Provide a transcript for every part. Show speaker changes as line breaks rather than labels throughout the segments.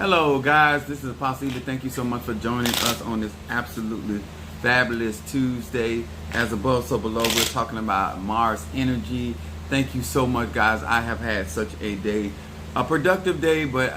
Hello, guys. This is Apostle Ely. Thank you so much for joining us on this absolutely fabulous Tuesday. As above, so below, we're talking about Mars energy. Thank you so much, guys. I have had such a day, a productive day, but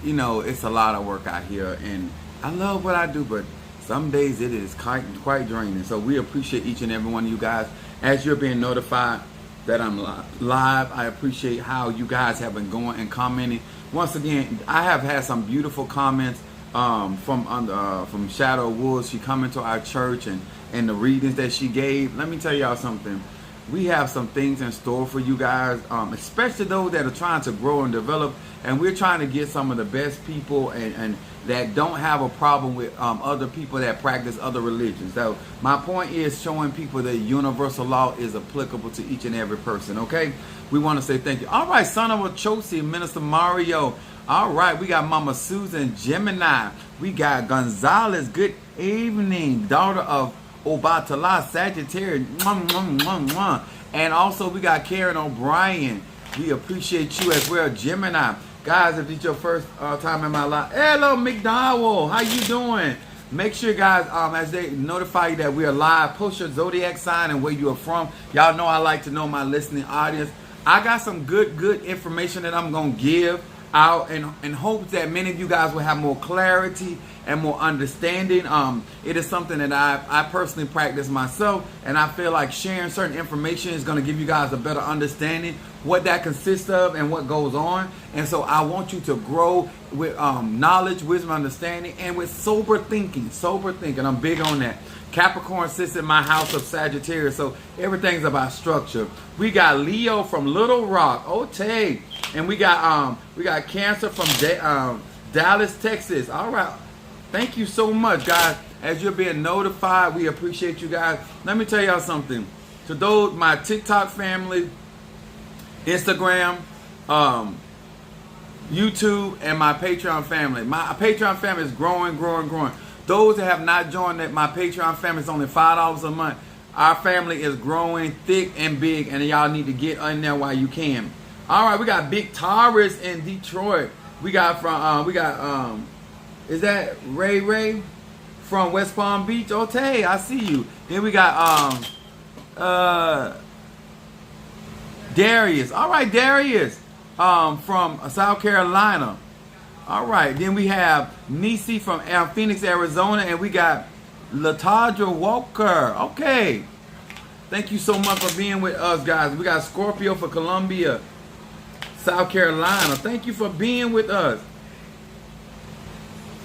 it's a lot of work out here, and I love what I do, but some days it is quite draining. So we appreciate each and every one of you guys. As you're being notified that I'm live, I appreciate how you guys have been going and commenting. Once again, I have had some beautiful comments from Shadow Woods. She come into our church and the readings that she gave. Let me tell y'all something. We have some things in store for you guys, especially those that are trying to grow and develop. And we're trying to get some of the best people and that don't have a problem with other people that practice other religions. So my point is showing people that universal law is applicable to each and every person, okay? We want to say thank you. All right, son of a Chosi, Minister Mario. All right, we got Mama Susan Gemini. We got Gonzalez, good evening, daughter of Obatala, Sagittarius. And also we got Karen O'Brien. We appreciate you as well, Gemini. Guys, if it's your first time in my life, hello McDowell, how you doing? Make sure, guys, as they notify you that we are live, post your zodiac sign and where you are from. Y'all know I like to know my listening audience. I got some good information that I'm going to give out in hopes that many of you guys will have more clarity and more understanding. It is something that I personally practice myself, and I feel like sharing certain information is going to give you guys a better understanding what that consists of and what goes on. And so I want you to grow with knowledge, wisdom, understanding, and with sober thinking. I'm big on that. Capricorn sits in my house of Sagittarius, so everything's about structure. We got Leo from Little Rock, Otay, and we got Cancer from Dallas, Texas. All right, thank you so much, guys. As you're being notified, we appreciate you guys. Let me tell y'all something. To those, my TikTok family, Instagram, YouTube, and my Patreon family. My Patreon family is growing. Those that have not joined my Patreon family, it's only $5 a month. Our family is growing thick and big, and y'all need to get in there while you can. All right, we got Big Taurus in Detroit. We got is that Ray from West Palm Beach? Okay, I see you. Then we got Darius. All right, Darius from South Carolina. All right, then we have Nisi from Phoenix, Arizona, and we got Latadra Walker. Okay, thank you so much for being with us, guys. We got Scorpio for Columbia, South Carolina. Thank you for being with us.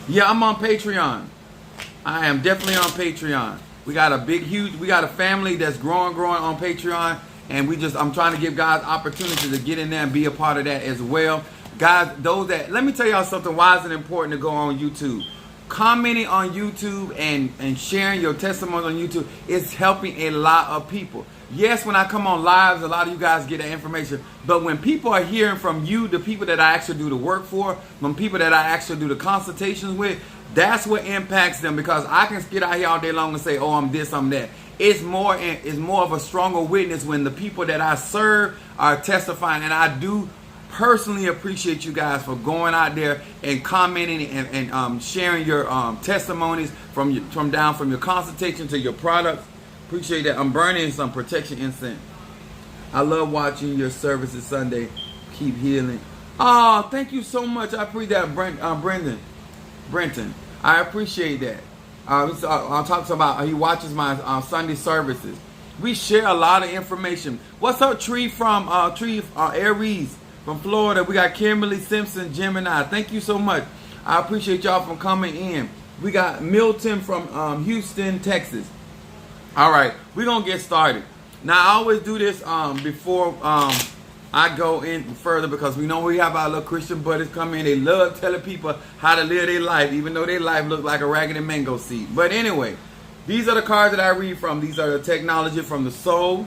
Yeah, I'm on Patreon. I am definitely on Patreon. We got we got a family that's growing on Patreon, and I'm trying to give guys opportunity to get in there and be a part of that as well. Guys, let me tell y'all something. Why is it important to go on YouTube? Commenting on YouTube and sharing your testimony on YouTube is helping a lot of people. Yes, when I come on lives, a lot of you guys get that information. But when people are hearing from you, the people that I actually do the work for, from people that I actually do the consultations with, that's what impacts them. Because I can get out here all day long and say, oh, I'm this, I'm that. It's more of a stronger witness when the people that I serve are testifying. And I do personally appreciate you guys for going out there and commenting and sharing your testimonies from your consultation to your products. Appreciate that. I'm burning some protection incense. I love watching your services Sunday. Keep healing. Oh, thank you so much. I appreciate that, Brenton. I appreciate that. I'll talk about he watches my Sunday services. We share a lot of information. What's up, Tree from Aries from Florida? We got Kimberly Simpson, Gemini. Thank you so much. I appreciate y'all for coming in. We got Milton from Houston, Texas. All right, we're going to get started. Now, I always do this before I go in further because we know we have our little Christian buddies come in. They love telling people how to live their life, even though their life looks like a raggedy mango seed. But anyway, these are the cards that I read from. These are the technology from the soul.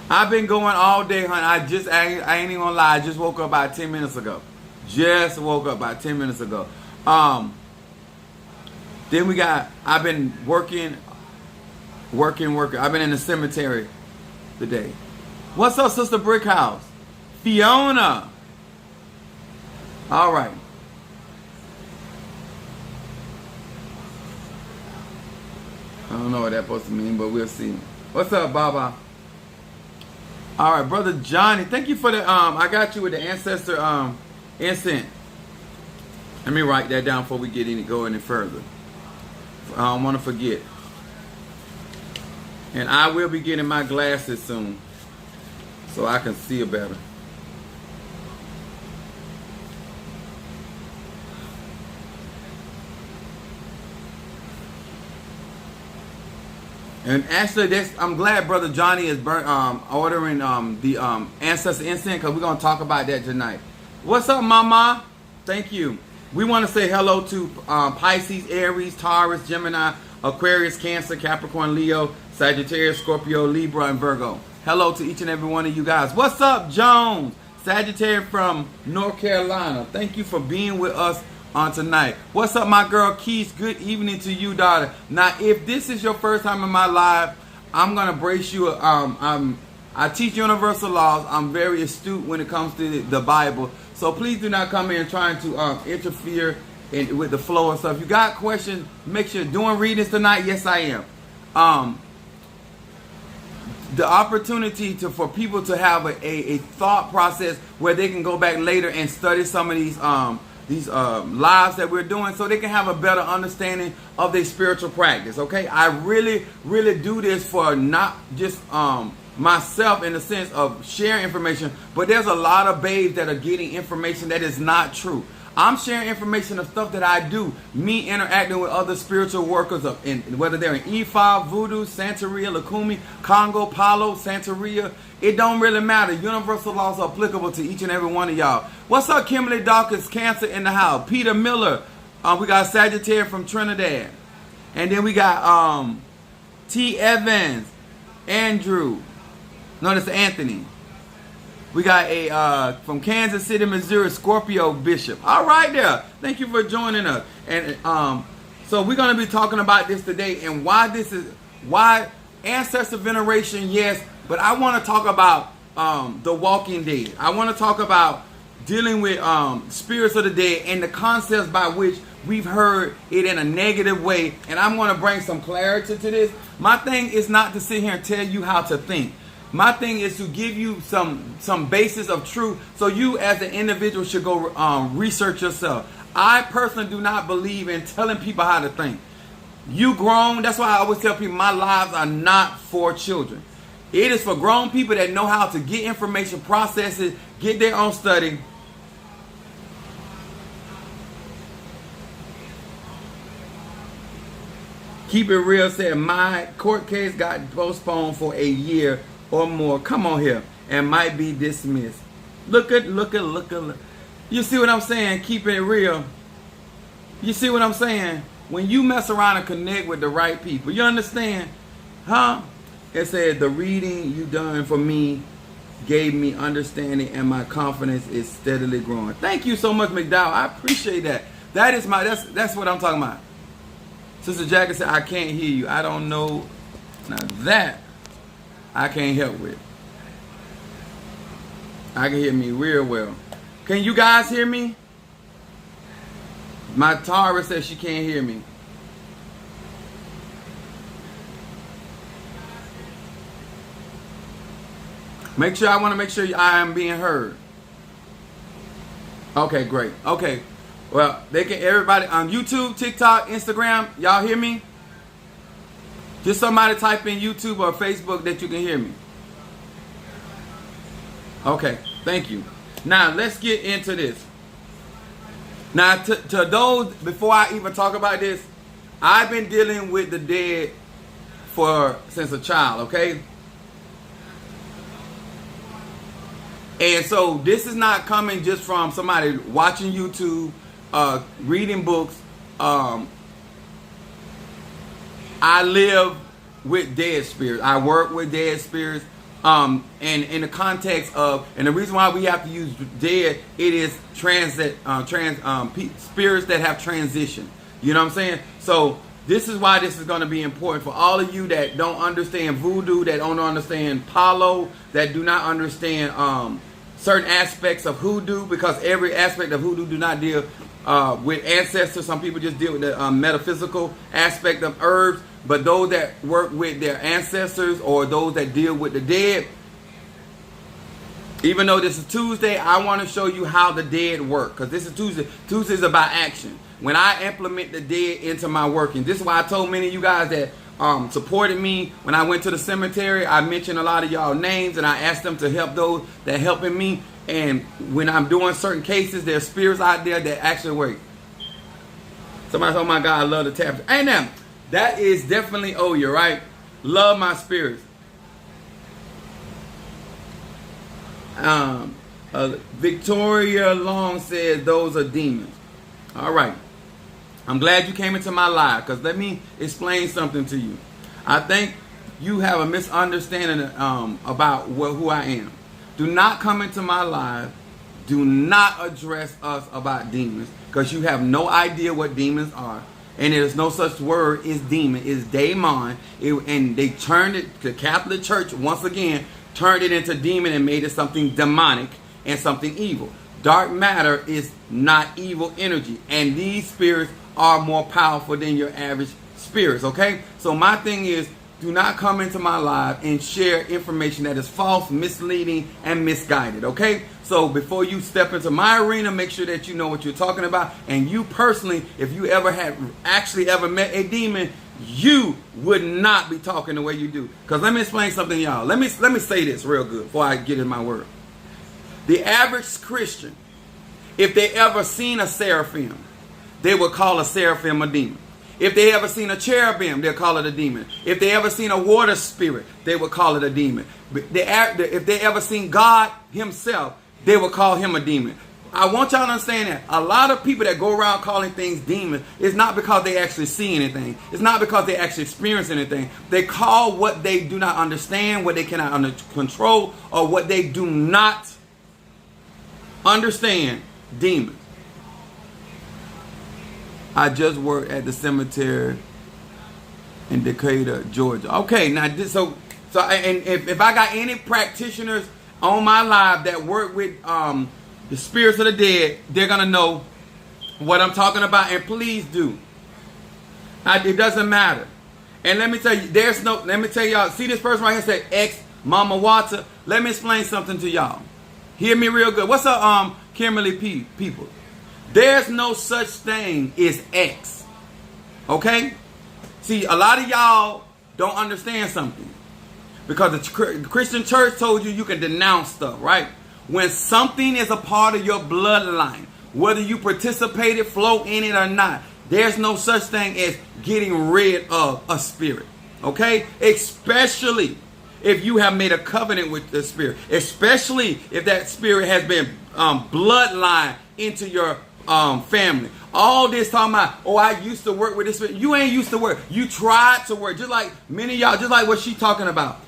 I've been going all day, honey. I ain't even gonna lie. I just woke up about 10 minutes ago. Then I've been working. I've been in the cemetery today. What's up, Sister Brickhouse? Fiona. All right. I don't know what that's supposed to mean, but we'll see. What's up, Baba? All right, brother Johnny. Thank you for the I got you with the ancestor incense. Let me write that down before we go any further. I don't want to forget. And I will be getting my glasses soon, so I can see it better. And actually, I'm glad Brother Johnny is ordering the ancestor incense, because we're going to talk about that tonight. What's up, Mama? Thank you. We want to say hello to Pisces, Aries, Taurus, Gemini, Aquarius, Cancer, Capricorn, Leo, Sagittarius, Scorpio, Libra, and Virgo. Hello to each and every one of you guys. What's up, Jones? Sagittarius from North Carolina. Thank you for being with us on tonight. What's up, my girl Keith? Good evening to you, daughter. Now, if this is your first time in my live, I'm gonna brace you. I teach universal laws. I'm very astute when it comes to the Bible. So please do not come in trying to interfere with the flow and stuff. If you got questions, make sure doing readings tonight. Yes, I am. The opportunity for people to have a thought process where they can go back later and study some of these lives that we're doing, so they can have a better understanding of their spiritual practice. Okay, I really do this for not just myself in the sense of sharing information, but there's a lot of babes that are getting information that is not true. I'm sharing information of stuff that I do, me interacting with other spiritual workers, whether they're in Ifa, Voodoo, Santeria, Lukumi, Congo, Palo, Santeria. It don't really matter. Universal laws are applicable to each and every one of y'all. What's up, Kimberly Dawkins? Cancer in the house. Peter Miller. We got Sagittarius from Trinidad. And then we got T. Evans. Andrew. No, that's Anthony. We got a from Kansas City, Missouri, Scorpio Bishop. All right there. Thank you for joining us. And so we're going to be talking about this today and why ancestor veneration, yes, but I want to talk about the walking dead. I want to talk about dealing with spirits of the dead and the concepts by which we've heard it in a negative way. And I'm going to bring some clarity to this. My thing is not to sit here and tell you how to think. My thing is to give you some basis of truth, so you as an individual should go research yourself. I personally do not believe in telling people how to think. You grown, that's why I always tell people my lives are not for children. It is for grown people that know how to get information, process it, get their own study. Keep it real said, my court case got postponed for a year or more. Come on here. And might be dismissed. Look at. You see what I'm saying? Keeping it real. You see what I'm saying? When you mess around and connect with the right people, you understand? Huh? It said, the reading you done for me gave me understanding and my confidence is steadily growing. Thank you so much, McDowell. I appreciate that. That's what I'm talking about. Sister Jackie said, I can't hear you. I don't know. Now that I can't help with. I can hear me real well. Can you guys hear me? My Tara says she can't hear me. I want to make sure I am being heard. Okay, great. Okay. Well, everybody on YouTube, TikTok, Instagram, y'all hear me? Just somebody type in YouTube or Facebook that you can hear me. Okay, thank you. Now, let's get into this. Now, to those, before I even talk about this, I've been dealing with the dead since a child, okay? And so this is not coming just from somebody watching YouTube, reading books. I live with dead spirits. I work with dead spirits. And in the context of, and the reason why we have to use dead, it is spirits that have transitioned. You know what I'm saying? So this is why this is going to be important for all of you that don't understand voodoo, that don't understand Palo, that do not understand certain aspects of hoodoo, because every aspect of hoodoo do not deal with ancestors. Some people just deal with the metaphysical aspect of herbs. But those that work with their ancestors or those that deal with the dead, even though this is Tuesday, I want to show you how the dead work. Because this is Tuesday. Tuesday is about action. When I implement the dead into my working. This is why I told many of you guys that supported me when I went to the cemetery. I mentioned a lot of y'all names and I asked them to help those that helping me. And when I'm doing certain cases, there's spirits out there that actually work. Somebody said, oh my God, I love the tap. Ain't that? That is definitely Oya, right? Love my spirits. Victoria Long says those are demons. All right. I'm glad you came into my live, because let me explain something to you. I think you have a misunderstanding about who I am. Do not come into my live. Do not address us about demons, because you have no idea what demons are. And there's no such word as demon. It's daemon. And they turned it, the Catholic Church, once again, turned it into demon and made it something demonic and something evil. Dark matter is not evil energy. And these spirits are more powerful than your average spirits, okay? So my thing is, do not come into my live and share information that is false, misleading, and misguided, okay? So before you step into my arena, make sure that you know what you're talking about. And you personally, if you ever had actually ever met a demon, you would not be talking the way you do. Because let me explain something to y'all. Let me say this real good before I get in my word. The average Christian, if they ever seen a seraphim, they would call a seraphim a demon. If they ever seen a cherubim, they'll call it a demon. If they ever seen a water spirit, they would call it a demon. If they ever seen God himself, they would call him a demon. I want y'all to understand that a lot of people that go around calling things demons, it's not because they actually see anything. It's not because they actually experience anything. They call what they do not understand, what they cannot control, or what they do not understand, demons. I just worked at the cemetery in Decatur, Georgia. Okay, now this, so and if I got any practitioners on my live that work with the spirits of the dead, they're gonna know what I'm talking about, and please do. It doesn't matter. And let me tell you, let me tell y'all, see this person right here say ex Mama Wata. Let me explain something to y'all. Hear me real good. What's up, Kimberly people? There's no such thing as X. Okay? See, a lot of y'all don't understand something. Because the Christian church told you can denounce stuff, right? When something is a part of your bloodline, whether you participated, flow in it or not, there's no such thing as getting rid of a spirit. Okay? Especially if you have made a covenant with the spirit. Especially if that spirit has been bloodline into your family. All this talking about, oh, I used to work with this spirit. You ain't used to work. You tried to work. Just like many of y'all, just like what she talking about.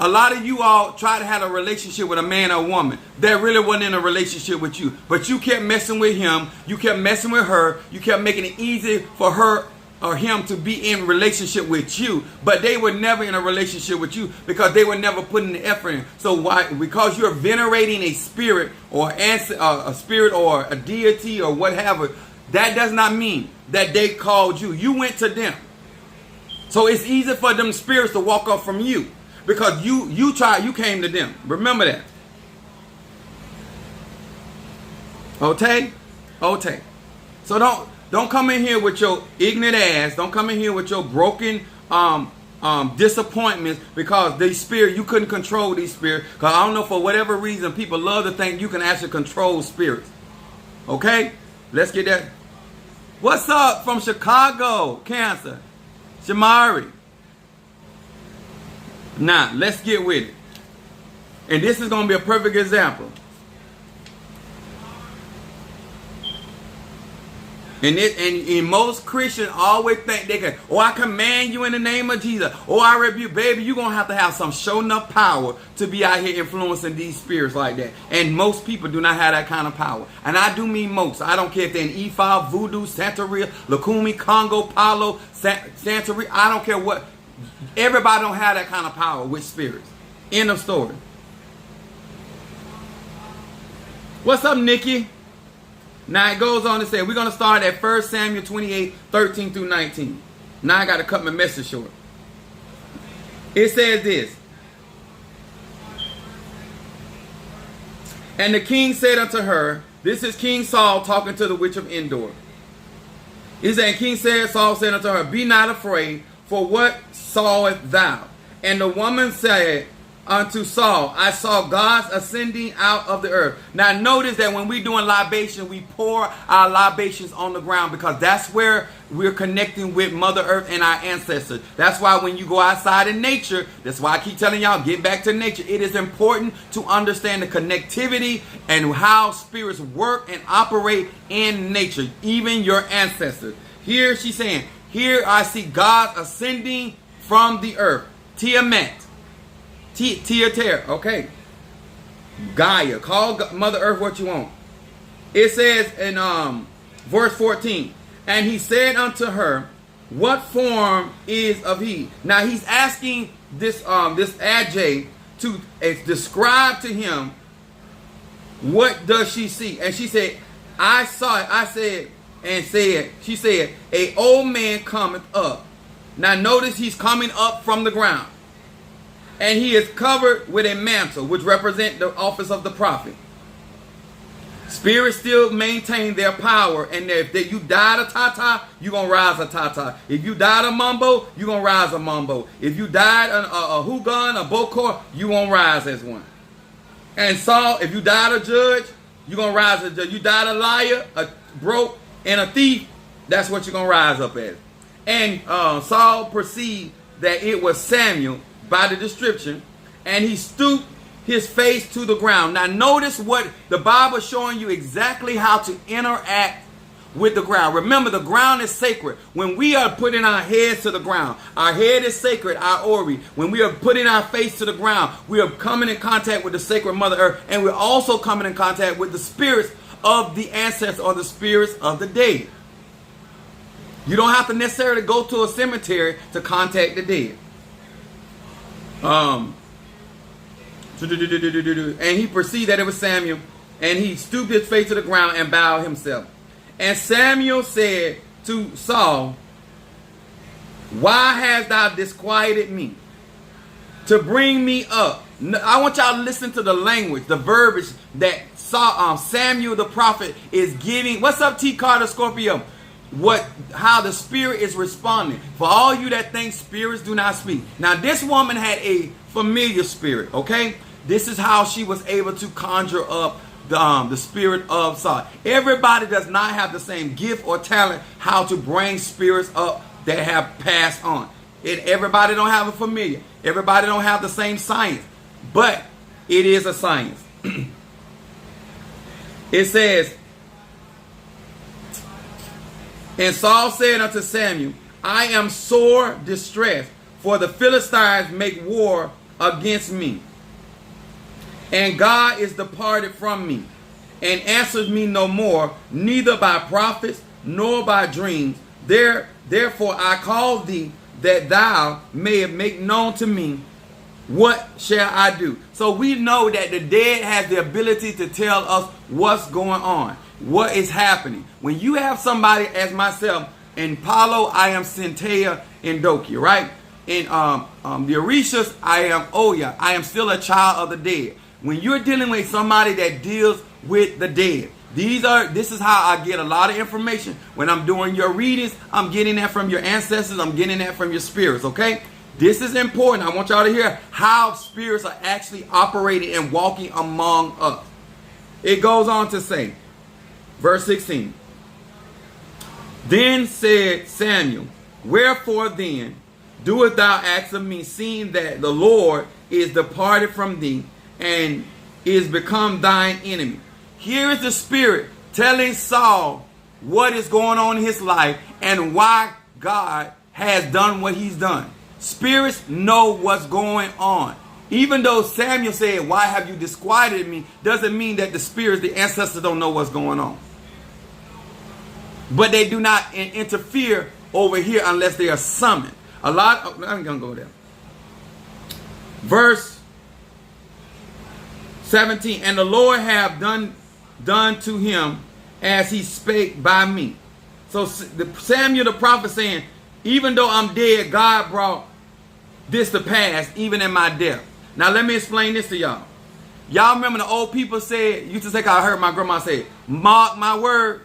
A lot of you all try to have a relationship with a man or woman that really wasn't in a relationship with you. But you kept messing with him. You kept messing with her. You kept making it easy for her or him to be in relationship with you. But they were never in a relationship with you because they were never putting the effort in. So why? Because you're venerating a spirit or a spirit or a deity or whatever, that does not mean that they called you. You went to them. So it's easy for them spirits to walk off from you. Because you came to them. Remember that. Okay? Okay. So don't come in here with your ignorant ass. Don't come in here with your broken disappointments, because these spirits, you couldn't control these spirits. Because I don't know, for whatever reason, people love to think you can actually control spirits. Okay? Let's get that. What's up from Chicago? Cancer. Shamari. Now, let's get with it. And this is going to be a perfect example. And most Christians always think they can, oh, I command you in the name of Jesus. Oh, I rebuke. Baby, you're going to have some show enough power to be out here influencing these spirits like that. And most people do not have that kind of power. And I do mean most. I don't care if they're in Ifa, Voodoo, Santeria, Lukumi, Congo, Palo, Santeria. I don't care what. Everybody don't have that kind of power with spirits. End of story. What's up, Nikki? Now it goes on to say, we're going to start at 1 Samuel 28, 13 through 19. Now I got to cut my message short. It says this. And the king said unto her, this is King Saul talking to the witch of Endor. He said, King said, Saul said unto her, be not afraid, for what sawest thou? And the woman said unto Saul, I saw gods ascending out of the earth. Now notice that when we're doing libation, we pour our libations on the ground, because that's where we're connecting with Mother Earth and our ancestors. That's why when you go outside in nature, that's why I keep telling y'all, get back to nature. It is important to understand the connectivity and how spirits work and operate in nature, even your ancestors. Here she's saying, here I see God ascending from the earth. Tiamat. Tiater, okay. Gaia. Call Mother Earth what you want. It says in verse 14, and he said unto her, what form is of he? Now he's asking this Aj to describe to him what does she see. And she said, I saw it. I said, and said, she said, a old man cometh up. Now notice he's coming up from the ground. And he is covered with a mantle, which represents the office of the prophet. Spirits still maintain their power. And if you died a Tata, you're going to rise a Tata. If you died a Mumbo, you're going to rise a Mumbo. If you died a Hugon, a Bokor, you're going to rise as one. And Saul, if you died a judge, you're going to rise as a judge. You died a liar, a broke, and a thief, that's what you're going to rise up as. And Saul perceived that it was Samuel by the description, and he stooped his face to the ground. Now notice what the Bible is showing you, exactly how to interact with the ground. Remember, the ground is sacred. When we are putting our heads to the ground, our head is sacred, our ori. When we are putting our face to the ground, we are coming in contact with the sacred Mother Earth, and we're also coming in contact with the spirits of the ancestors, or the spirits of the dead. You don't have to necessarily go to a cemetery to contact the dead. And he perceived that it was Samuel, and he stooped his face to the ground and bowed himself. And Samuel said to Saul, why hast thou disquieted me to bring me up? I want y'all to listen to the language, the verbiage that Samuel the prophet is giving. What's up, T. Carter Scorpio? How the spirit is responding. For all you that think spirits do not speak. Now this woman had a familiar spirit, okay? This is how she was able to conjure up the spirit of Saul. Everybody does not have the same gift or talent how to bring spirits up that have passed on. Everybody don't have a familiar. Everybody don't have the same science. But it is a science. It says, and Saul said unto Samuel, I am sore distressed, for the Philistines make war against me. And God is departed from me, and answers me no more, neither by prophets, nor by dreams. Therefore I call thee, that thou mayest make known to me, what shall I do? So we know that the dead has the ability to tell us what's going on, what is happening. When you have somebody as myself, in Palo, I am Centea Indokia, right? In the Orishas, I am Oya. I am still a child of the dead. When you're dealing with somebody that deals with the dead, this is how I get a lot of information. When I'm doing your readings, I'm getting that from your ancestors. I'm getting that from your spirits, okay? This is important. I want y'all to hear how spirits are actually operating and walking among us. It goes on to say, verse 16. Then said Samuel, wherefore then doest thou ask of me, seeing that the Lord is departed from thee, and is become thine enemy? Here is the spirit telling Saul what is going on in his life and why God has done what he's done. Spirits know what's going on. Even though Samuel said, why have you disquieted me, doesn't mean that the spirits, the ancestors, don't know what's going on. But they do not interfere over here unless they are summoned. I'm going to go there. Verse 17, and the Lord have done done to him as he spake by me. So Samuel the prophet saying, even though I'm dead, God brought this to pass, even in my death. Now let me explain this to y'all. Y'all remember the old people said, used to say, I heard my grandma say, mark my words.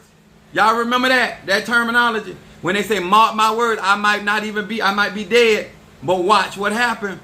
Y'all remember that terminology? When they say mark my words, I might be dead, but watch what happened.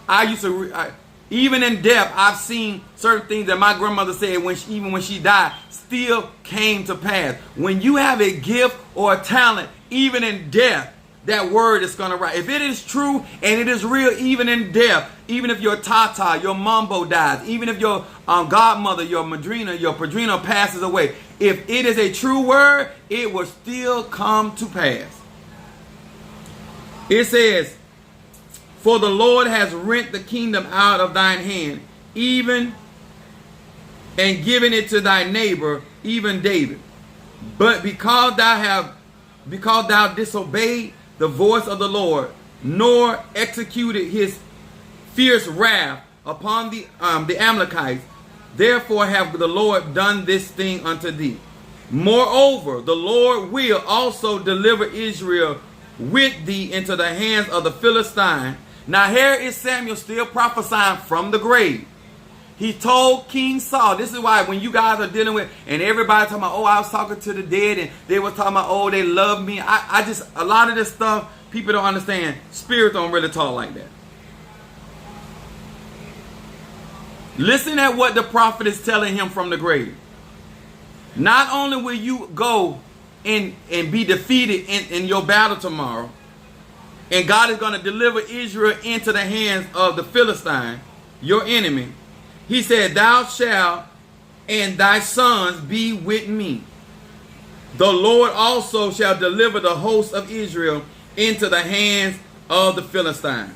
I used to, even in death, I've seen certain things that my grandmother said even when she died, still came to pass. When you have a gift or a talent, even in death, that word is going to rise. If it is true and it is real, even in death, even if your tata, your mambo dies, even if your godmother, your madrina, your padrino passes away, if it is a true word, it will still come to pass. It says, for the Lord has rent the kingdom out of thine hand, even and given it to thy neighbor, even David. But because thou disobeyed the voice of the Lord, nor executed his fierce wrath upon the Amalekites, therefore have the Lord done this thing unto thee. Moreover, the Lord will also deliver Israel with thee into the hands of the Philistine. Now here is Samuel still prophesying from the grave. He told King Saul, this is why when you guys are dealing with, and everybody talking about, oh, I was talking to the dead, and they were talking about, oh, they love me. A lot of this stuff, people don't understand. Spirits don't really talk like that. Listen at what the prophet is telling him from the grave. Not only will you go and be defeated in your battle tomorrow, and God is going to deliver Israel into the hands of the Philistine, your enemy. He said, thou shalt and thy sons be with me. The Lord also shall deliver the host of Israel into the hands of the Philistine.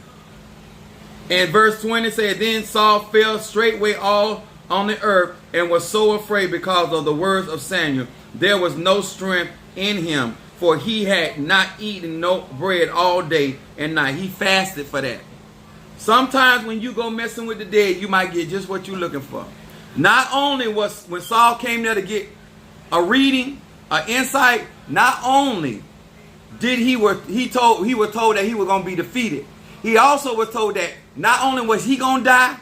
And verse 20 said, then Saul fell straightway all on the earth and was so afraid because of the words of Samuel. There was no strength in him, for he had not eaten no bread all day and night. He fasted for that. Sometimes when you go messing with the dead, you might get just what you're looking for. Not only was when Saul came there to get a reading, an insight, not only did he was told that he was going to be defeated. He also was told that not only was he going to die,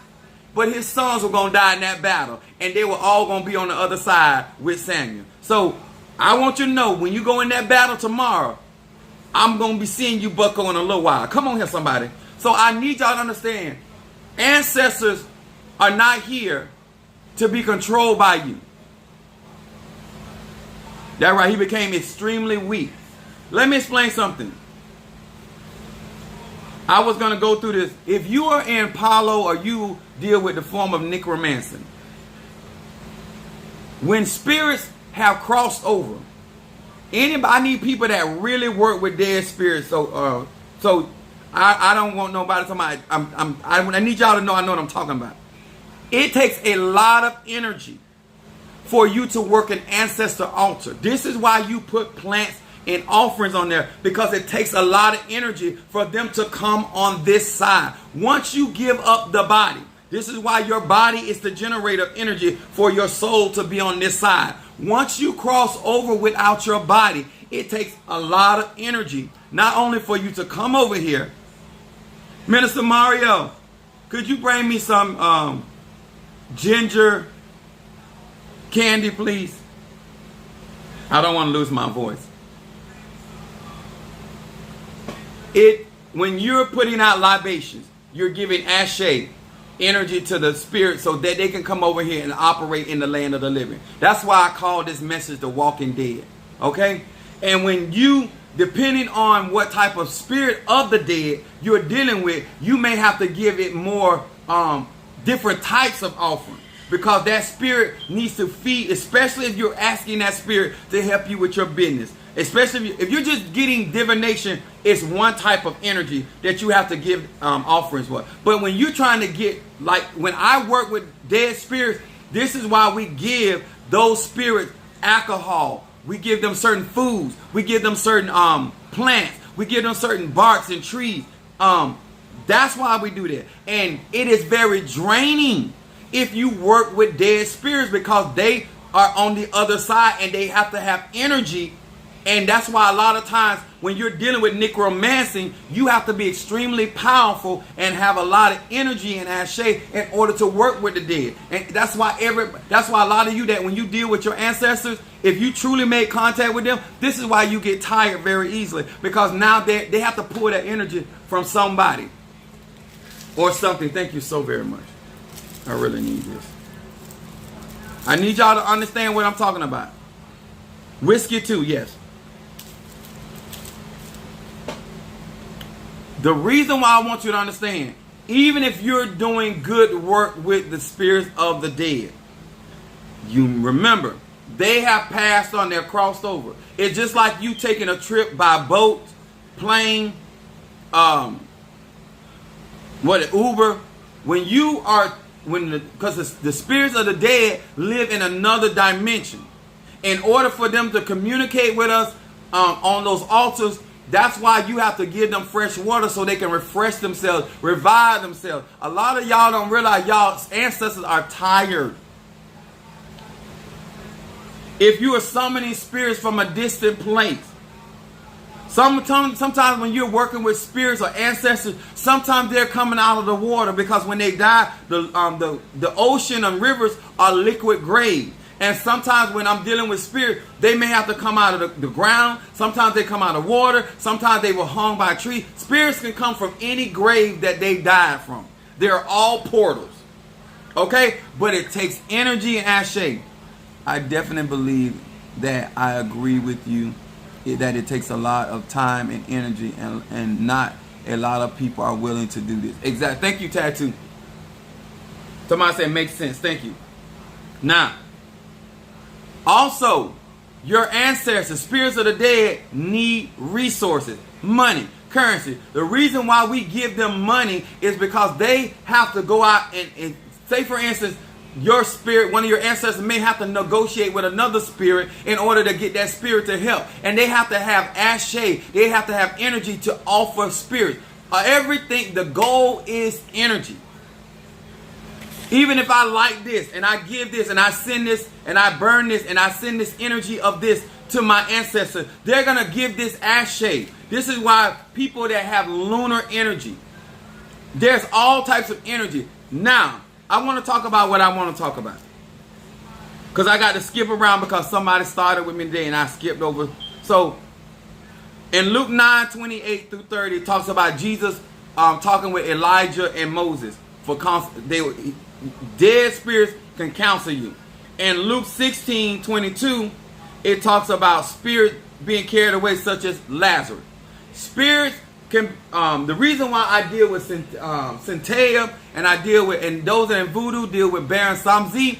but his sons were going to die in that battle. And they were all going to be on the other side with Samuel. So I want you to know, when you go in that battle tomorrow, I'm going to be seeing you buckle in a little while. Come on here, somebody. So I need y'all to understand, ancestors are not here to be controlled by you. That's right, he became extremely weak. Let me explain something. I was going to go through this. If you are in Palo or you deal with the form of necromancy, when spirits have crossed over, I need people that really work with dead spirits. So I don't want nobody to talk about. I need y'all to know I know what I'm talking about. It takes a lot of energy for you to work an ancestor altar. This is why you put plants and offerings on there, because it takes a lot of energy for them to come on this side. Once you give up the body, this is why your body is the generator of energy for your soul to be on this side. Once you cross over without your body, it takes a lot of energy, not only for you to come over here. Minister Mario, could you bring me some ginger candy, please? I don't want to lose my voice. When you're putting out libations, you're giving ashe, energy to the spirit, so that they can come over here and operate in the land of the living. That's why I call this message the Walking Dead. Okay? And when you, depending on what type of spirit of the dead you're dealing with, you may have to give it more different types of offerings, because that spirit needs to feed, especially if you're asking that spirit to help you with your business. Especially if you're just getting divination, it's one type of energy that you have to give offerings for. But when you're trying to get, like when I work with dead spirits, this is why we give those spirits alcohol. We give them certain foods. We give them certain plants. We give them certain barks and trees. That's why we do that. And it is very draining if you work with dead spirits, because they are on the other side, and they have to have energy. And that's why a lot of times when you're dealing with necromancy, you have to be extremely powerful and have a lot of energy and ashe in order to work with the dead. And that's why a lot of you, that when you deal with your ancestors, if you truly make contact with them, this is why you get tired very easily, because now they have to pull that energy from somebody or something. Thank you so very much. I really need this. I need y'all to understand what I'm talking about. Whiskey too, yes. The reason why I want you to understand, even if you're doing good work with the spirits of the dead, you remember, they have passed on, they're crossed over. It's just like you taking a trip by boat, plane, Uber. Because the spirits of the dead live in another dimension. In order for them to communicate with us on those altars, that's why you have to give them fresh water so they can refresh themselves, revive themselves. A lot of y'all don't realize y'all's ancestors are tired. If you are summoning spirits from a distant place, sometimes when you're working with spirits or ancestors, sometimes they're coming out of the water, because when they die, the ocean and rivers are liquid graves. And sometimes when I'm dealing with spirits, they may have to come out of the ground. Sometimes they come out of water. Sometimes they were hung by a tree. Spirits can come from any grave that they died from. They're all portals. Okay? But it takes energy and ashe. I definitely believe that I agree with you that it takes a lot of time and energy, and not a lot of people are willing to do this. Exactly. Thank you, Tattoo. Somebody said makes sense. Thank you. Now, also, your ancestors, spirits of the dead, need resources, money, currency. The reason why we give them money is because they have to go out and say, for instance, your spirit, one of your ancestors may have to negotiate with another spirit in order to get that spirit to help. And they have to have ashe. They have to have energy to offer spirit. Everything, the goal is energy. Even if I like this and I give this and I send this and I burn this and I send this energy of this to my ancestors, they're going to give this ashe. This is why people that have lunar energy, there's all types of energy. Now, I want to talk about what I want to talk about, because I got to skip around because somebody started with me today and I skipped over. So in Luke 9:28 through 30, it talks about Jesus talking with Elijah and Moses. Dead spirits can counsel you. In Luke 16:22, it talks about spirits being carried away, such as Lazarus. Spirits can, the reason why I deal with Centea and those that in voodoo deal with Baron Samedi,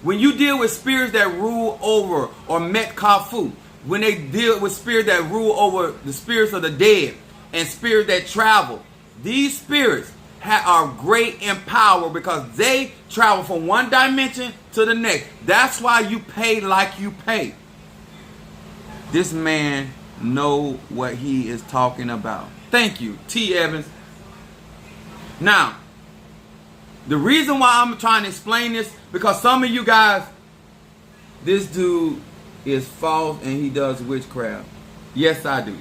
when you deal with spirits that rule over, or Met Kafu, when they deal with spirits that rule over the spirits of the dead and spirits that travel, these spirits are great in power because they travel from one dimension to the next. That's why you pay like you pay. This man know what he is talking about. Thank you, T. Evans. Now, the reason why I'm trying to explain this, because some of you guys, this dude is false and he does witchcraft. Yes, I do.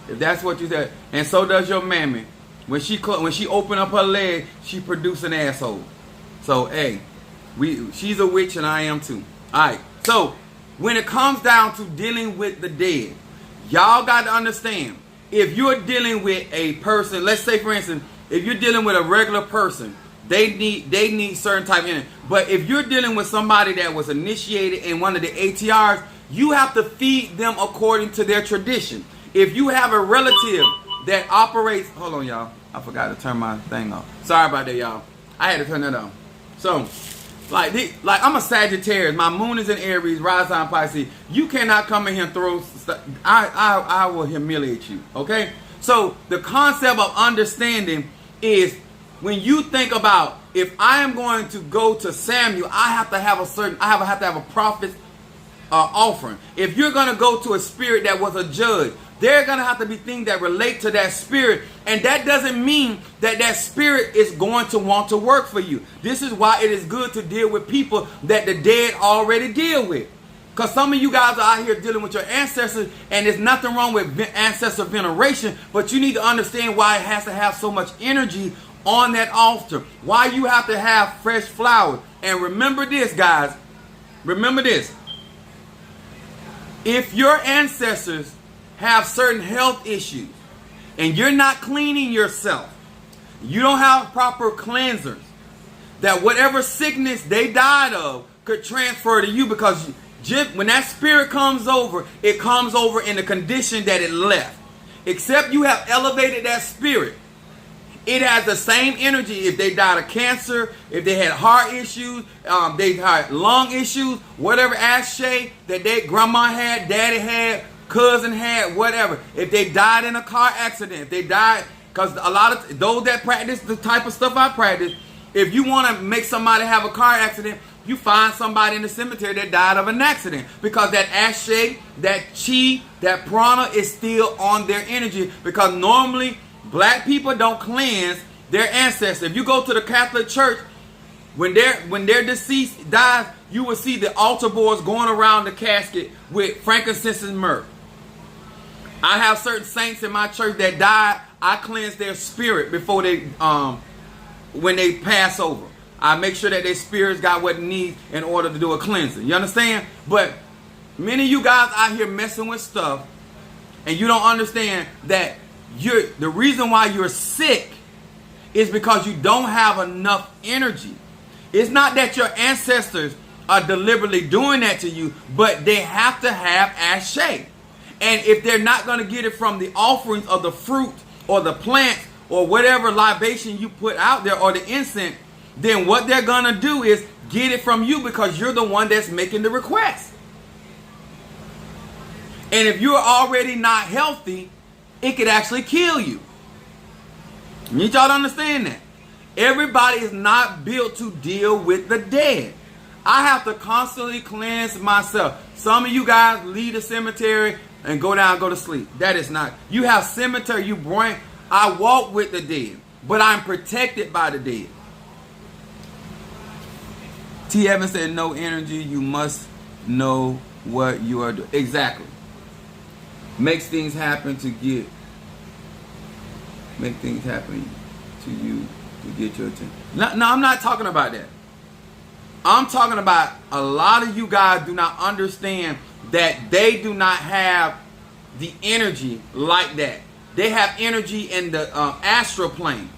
If that's what you said. And so does your mammy. When she open up her leg, she produce an asshole. So, hey, she's a witch and I am too. All right. So, when it comes down to dealing with the dead, y'all got to understand, if you're dealing with a person, let's say, for instance, if you're dealing with a regular person, they need certain type of energy. But if you're dealing with somebody that was initiated in one of the ATRs, you have to feed them according to their tradition. If you have a relative that operates, hold on, y'all. I forgot to turn my thing off. Sorry about that, y'all. I had to turn that on. So, like I'm a Sagittarius. My moon is in Aries, rising in Pisces. You cannot come in here and throw stuff. I will humiliate you. Okay? So the concept of understanding is, when you think about, if I am going to go to Samuel, I have to have a prophet offering. If you're going to go to a spirit that was a judge, there are going to have to be things that relate to that spirit. And that doesn't mean that that spirit is going to want to work for you. This is why it is good to deal with people that the dead already deal with. Because some of you guys are out here dealing with your ancestors, and there's nothing wrong with ancestor veneration, but you need to understand why it has to have so much energy on that altar. Why you have to have fresh flowers. And remember this, guys. Remember this. If your ancestors have certain health issues and you're not cleaning yourself, you don't have proper cleansers, that whatever sickness they died of could transfer to you, because when that spirit comes over, it comes over in the condition that it left. Except you have elevated that spirit. It has the same energy if they died of cancer, if they had heart issues, they had lung issues, whatever ashay that their grandma had, daddy had, cousin had, whatever. If they died in a car accident, if they died, because a lot of those that practice the type of stuff I practice, if you want to make somebody have a car accident, you find somebody in the cemetery that died of an accident, because that ashay, that chi, that prana is still on their energy. Because normally black people don't cleanse their ancestors. If you go to the Catholic Church, when their deceased dies, you will see the altar boards going around the casket with frankincense and myrrh. I have certain saints in my church that died. I cleanse their spirit before they when they pass over. I make sure that their spirits got what it needs in order to do a cleansing. You understand? But many of you guys out here messing with stuff, and you don't understand that the reason why you're sick is because you don't have enough energy. It's not that your ancestors are deliberately doing that to you, but they have to have ashay. And if they're not going to get it from the offerings of the fruit or the plants or whatever libation you put out there or the incense, then what they're going to do is get it from you, because you're the one that's making the request. And if you're already not healthy, it could actually kill you. I need y'all to understand that. Everybody is not built to deal with the dead. I have to constantly cleanse myself. Some of you guys leave the cemetery and go down and go to sleep. That is not. You have cemetery, I walk with the dead, but I'm protected by the dead. T. Evans said, no energy, you must know what you are doing. Exactly. Makes things happen to make things happen to you to get your attention. No, I'm not talking about that. I'm talking about a lot of you guys do not understand that they do not have the energy like that. They have energy in the astral plane.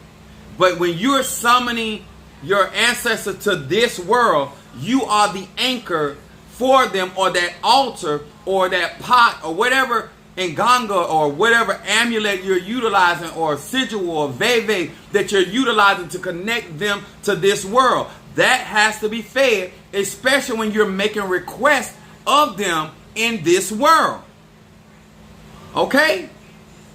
But when you're summoning your ancestor to this world, you are the anchor for them, or that altar or that pot or whatever in Ganga or whatever amulet you're utilizing, or sigil or veve that you're utilizing to connect them to this world. That has to be fed, especially when you're making requests of them in this world. Okay?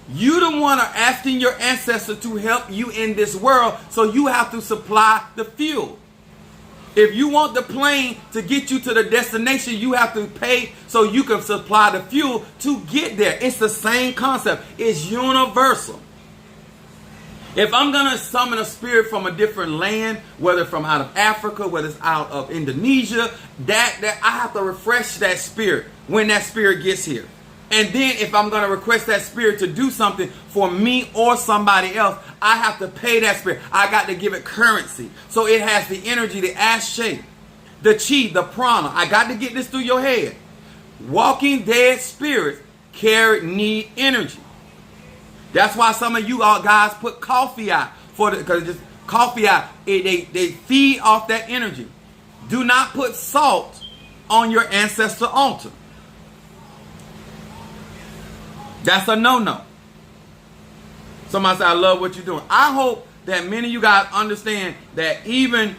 You the one are asking your ancestor to help you in this world, so you have to supply the fuel. If you want the plane to get you to the destination, you have to pay so you can supply the fuel to get there. It's the same concept. It's universal. If I'm going to summon a spirit from a different land, whether from out of Africa, whether it's out of Indonesia, that I have to refresh that spirit when that spirit gets here. And then if I'm going to request that spirit to do something for me or somebody else, I have to pay that spirit. I got to give it currency. So it has the energy, the ashay, the chi, the prana. I got to get this through your head. Walking dead spirits need energy. That's why some of you all guys put coffee out, because just coffee out, they feed off that energy. Do not put salt on your ancestor altar. That's a no-no. Somebody said, I love what you're doing. I hope that many of you guys understand that even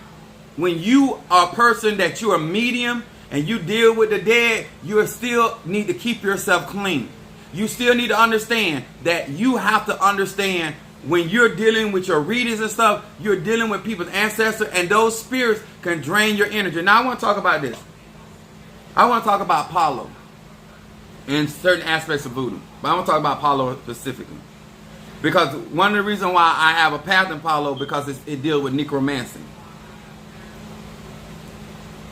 when you are a person that you're a medium and you deal with the dead, you still need to keep yourself clean. You still need to understand that you have to understand when you're dealing with your readings and stuff, you're dealing with people's ancestors, and those spirits can drain your energy. Now I want to talk about this. I want to talk about Palo in certain aspects of voodoo. But I want to talk about Palo specifically. Because one of the reasons why I have a path in Palo, because it deals with necromancy.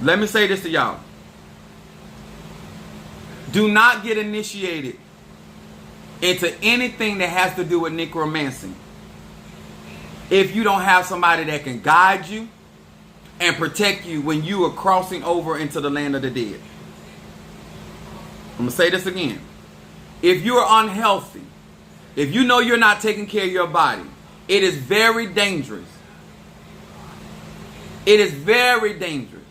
Let me say this to y'all. Do not get initiated into anything that has to do with necromancy if you don't have somebody that can guide you and protect you when you are crossing over into the land of the dead. I'm going to say this again. If you're unhealthy, if you know you're not taking care of your body, it is very dangerous. It is very dangerous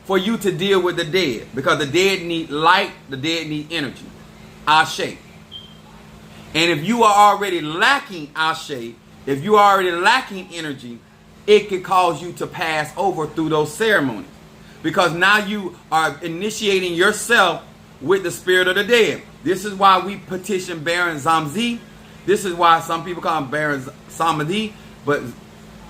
for you to deal with the dead, because the dead need light, the dead need energy. Ashe. And if you are already lacking Ashe, if you are already lacking energy, it could cause you to pass over through those ceremonies. Because now you are initiating yourself with the spirit of the dead. This is why we petition Baron Zamzi. This is why some people call him Baron Samedi,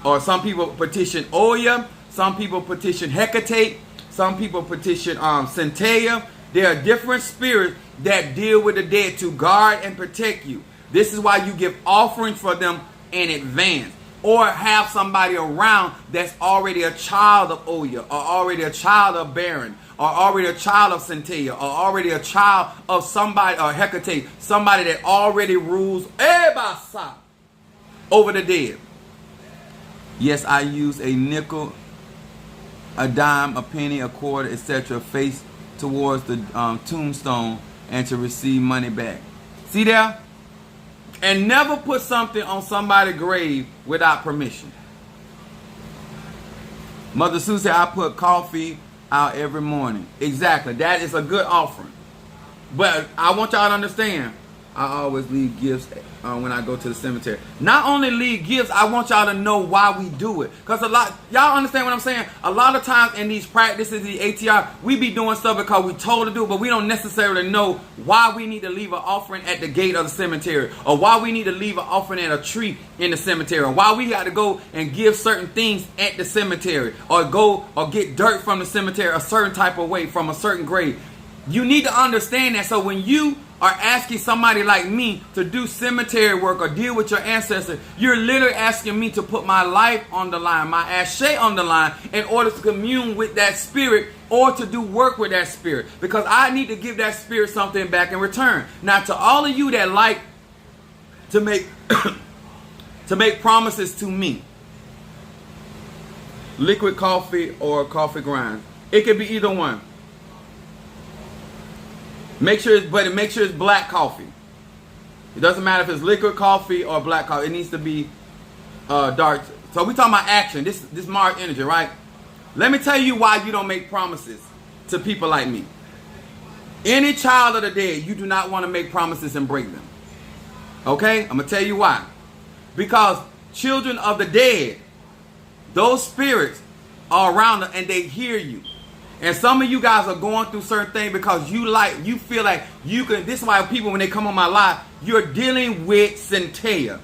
or some people petition Oya, some people petition Hecate, some people petition Centea. There are different spirits that deal with the dead to guard and protect you. This is why you give offerings for them in advance, or have somebody around that's already a child of Oya, or already a child of Baron, or already a child of Centea, or already a child of somebody, or Hecate, somebody that already rules Ebasa over the dead. Yes, I use a nickel, a dime, a penny, a quarter, etc. face towards the tombstone and to receive money back. See there? And never put something on somebody's grave without permission. Mother Sue said, I put coffee out every morning. Exactly. That is a good offering. But I want y'all to understand, I always leave gifts when I go to the cemetery. Not only leave gifts, I want y'all to know why we do it. Because y'all understand what I'm saying? A lot of times in these practices, the ATR, we be doing stuff because we told to do it, but we don't necessarily know why we need to leave an offering at the gate of the cemetery, or why we need to leave an offering at a tree in the cemetery, or why we got to go and give certain things at the cemetery, or go or get dirt from the cemetery a certain type of way from a certain grave. You need to understand that. So when you are asking somebody like me to do cemetery work or deal with your ancestors, you're literally asking me to put my life on the line, my ashe on the line, in order to commune with that spirit or to do work with that spirit, because I need to give that spirit something back in return. Now, to all of you that like to make to make promises to me, liquid coffee or coffee grind, it could be either one. Make sure it's black coffee. It doesn't matter if it's liquid coffee or black coffee. It needs to be dark. So we talking about action. This Mars energy, right? Let me tell you why you don't make promises to people like me. Any child of the dead, you do not want to make promises and break them. Okay? I'm going to tell you why. Because children of the dead, those spirits are around them and they hear you. And some of you guys are going through certain things because you feel like you can. This is why people, when they come on my live, you're dealing with Centea.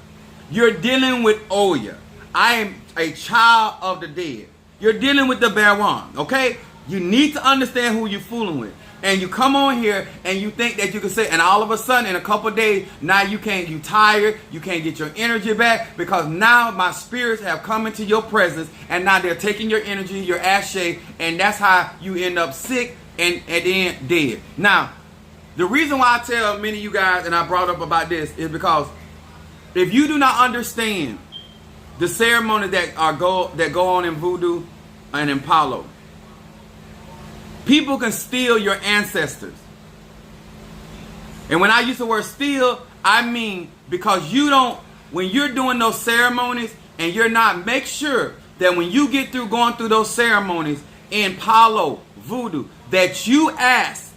You're dealing with Oya. I am a child of the dead. You're dealing with the Baron, okay? You need to understand who you're fooling with. And you come on here and you think that you can say, and all of a sudden in a couple of days, now you tired, you can't get your energy back, because now my spirits have come into your presence and now they're taking your energy, your ashe, and that's how you end up sick and then dead. Now, the reason why I tell many of you guys, and I brought up about this, is because if you do not understand the ceremonies that go on in voodoo and in Palo, people can steal your ancestors. And when I use the word steal, I mean because when you're doing those ceremonies and you're not, make sure that when you get through going through those ceremonies in Palo, voodoo, that you ask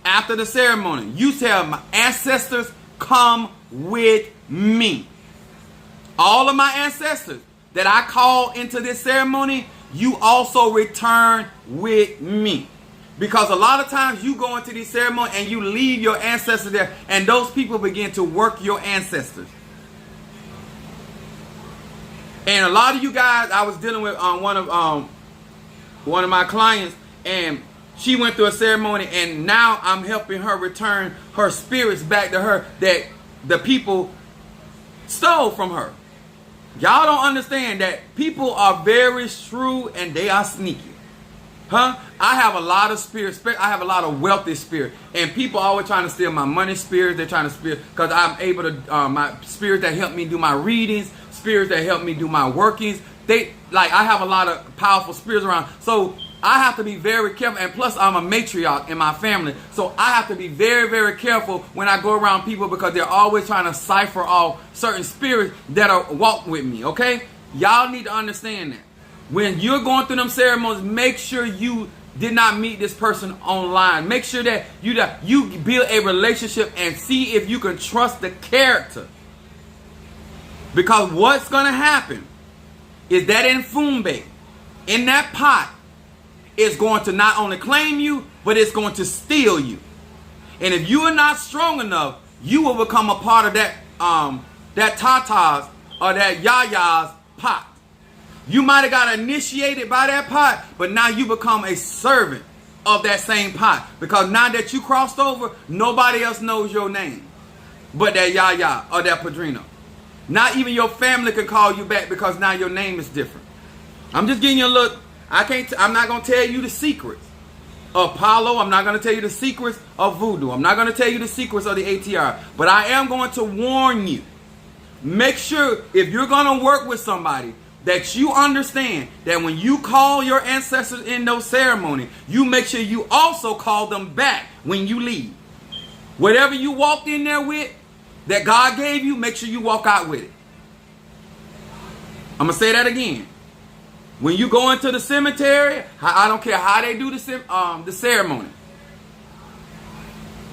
after the ceremony, you tell my ancestors, come with me. All of my ancestors that I call into this ceremony, you also return with me. Because a lot of times you go into these ceremonies and you leave your ancestors there, and those people begin to work your ancestors. And a lot of you guys, I was dealing with one of my clients, and She went through a ceremony, and now I'm helping her return her spirits back to her that the people stole from her. Y'all don't understand that people are very shrewd and they are sneaky. Huh? I have a lot of spirit. I have a lot of wealthy spirit. And people are always trying to steal my money spirit. They're trying to steal, because I'm able to, my spirit that help me do my readings, spirits that help me do my workings. I have a lot of powerful spirits around. So I have to be very careful. And plus, I'm a matriarch in my family. So I have to be very, very careful when I go around people, because they're always trying to cipher off certain spirits that are walk with me. Okay? Y'all need to understand that. When you're going through them ceremonies, make sure you did not meet this person online. Make sure that you build a relationship and see if you can trust the character. Because what's going to happen is that Mfumbe, in that pot, is going to not only claim you, but it's going to steal you. And if you are not strong enough, you will become a part of that Tata's or that Yaya's pot. You might have got initiated by that pot, but now you become a servant of that same pot. Because now that you crossed over, nobody else knows your name but that Yaya or that Padrino. Not even your family can call you back, because now your name is different. I'm just giving you a look. I'm not going to tell you the secrets of Palo. I'm not going to tell you the secrets of voodoo. I'm not going to tell you the secrets of the ATR. But I am going to warn you. Make sure if you're going to work with somebody, that you understand that when you call your ancestors in those ceremonies, you make sure you also call them back when you leave. Whatever you walked in there with, that God gave you, make sure you walk out with it. I'm going to say that again. When you go into the cemetery, I don't care how they do the ceremony.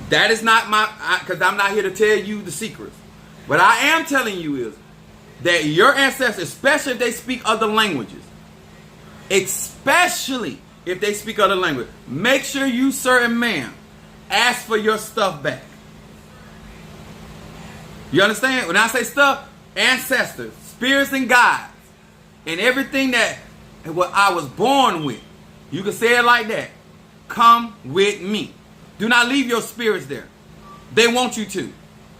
That is not because I'm not here to tell you the secrets. What I am telling you is that your ancestors, especially if they speak other languages, especially if they speak other language, make sure you, sir and ma'am, ask for your stuff back. You understand? When I say stuff, ancestors, spirits and guides, and everything that what I was born with, you can say it like that. Come with me. Do not leave your spirits there. They want you to.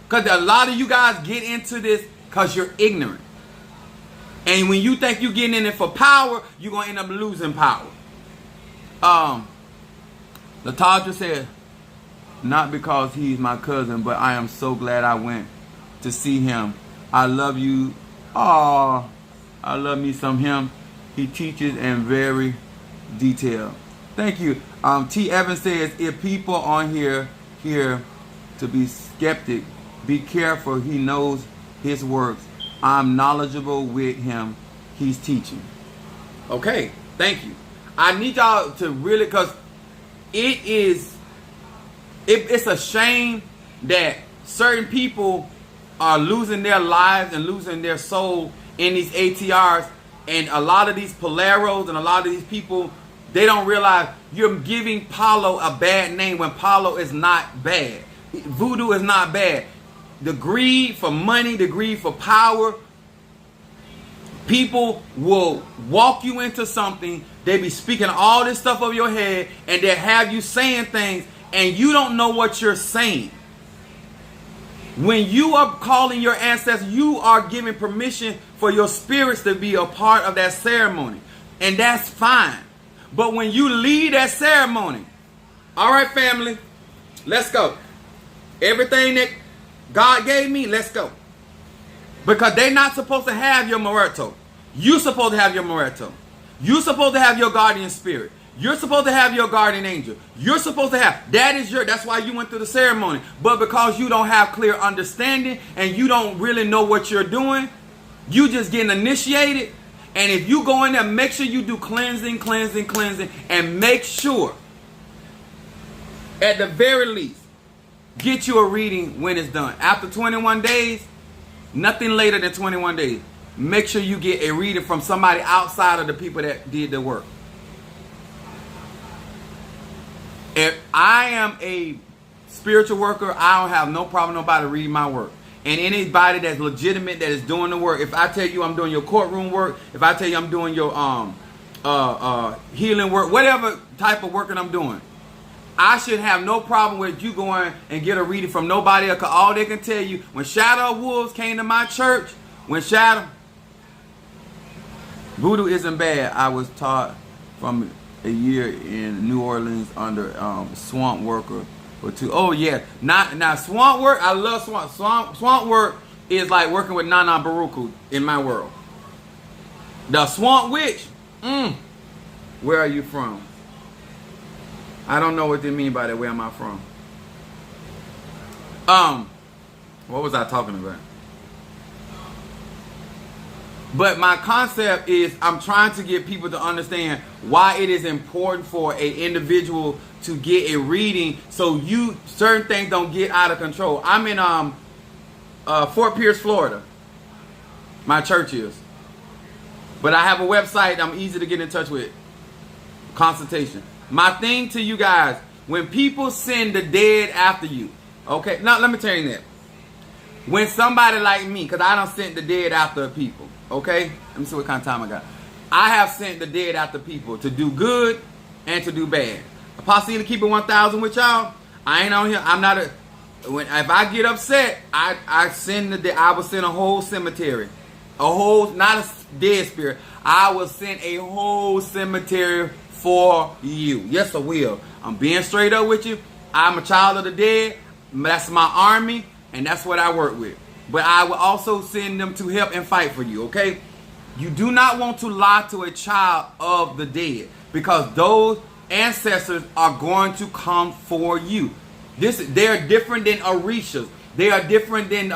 Because a lot of you guys get into this because you're ignorant. And when you think you're getting in it for power, you're going to end up losing power. Latadra said, not because he's my cousin, but I am so glad I went to see him. I love you. Oh, I love me some him. He teaches and very detailed. Thank you. T. Evans says, if people on here to be skeptic, be careful. He knows his works. I'm knowledgeable with him. He's teaching. Okay, thank you. I need y'all to really, because it's a shame that certain people are losing their lives and losing their soul in these ATRs. And a lot of these Paleros and a lot of these people, they don't realize you're giving Palo a bad name when Palo is not bad. Voodoo is not bad. The greed for money, the greed for power. People will walk you into something. They be speaking all this stuff over your head, and they have you saying things, and you don't know what you're saying. When you are calling your ancestors, you are giving permission for your spirits to be a part of that ceremony. And that's fine. But when you leave that ceremony, all right, family, let's go. Everything that God gave me, let's go. Because they're not supposed to have your Moreto. You're supposed to have your Moreto. You're supposed to have your guardian spirit. You're supposed to have your guardian angel. You're supposed to have. That's why you went through the ceremony. But because you don't have clear understanding and you don't really know what you're doing, you just getting initiated. And if you go in there, make sure you do cleansing, and make sure, at the very least, get you a reading when it's done. After 21 days, nothing later than 21 days, make sure you get a reading from somebody outside of the people that did the work. If I am a spiritual worker, I don't have no problem nobody reading my work. And anybody that's legitimate that is doing the work, if I tell you I'm doing your courtroom work, if I tell you I'm doing your healing work, whatever type of work that I'm doing, I should have no problem with you going and get a reading from nobody else. Cause all they can tell you, when Shadow of Wolves came to my church, voodoo isn't bad. I was taught from a year in New Orleans under Swamp Worker or two. Oh yeah, now Swamp Work. I love Swamp Work is like working with Nana Baruku in my world. The Swamp Witch. Where are you from? I don't know what they mean by that. Where am I from? What was I talking about? But my concept is I'm trying to get people to understand why it is important for an individual to get a reading so certain things don't get out of control. I'm in Fort Pierce, Florida. My church is. But I have a website I'm easy to get in touch with. Consultation. My thing to you guys, when people send the dead after you, okay? Now, let me tell you that. When somebody like me, because I done sent the dead after people, okay? Let me see what kind of time I got. I have sent the dead after people to do good and to do bad. Apostle to keep it 1,000 with y'all. I ain't on here. I'm not if I get upset, I send the dead. I will send a whole cemetery. Not a dead spirit. I will send a whole cemetery for you. Yes, I will. I'm being straight up with you. I'm a child of the dead. That's my army, and that's what I work with. But I will also send them to help and fight for you, okay? You do not want to lie to a child of the dead, because those ancestors are going to come for you. They are different than Orishas. They are different than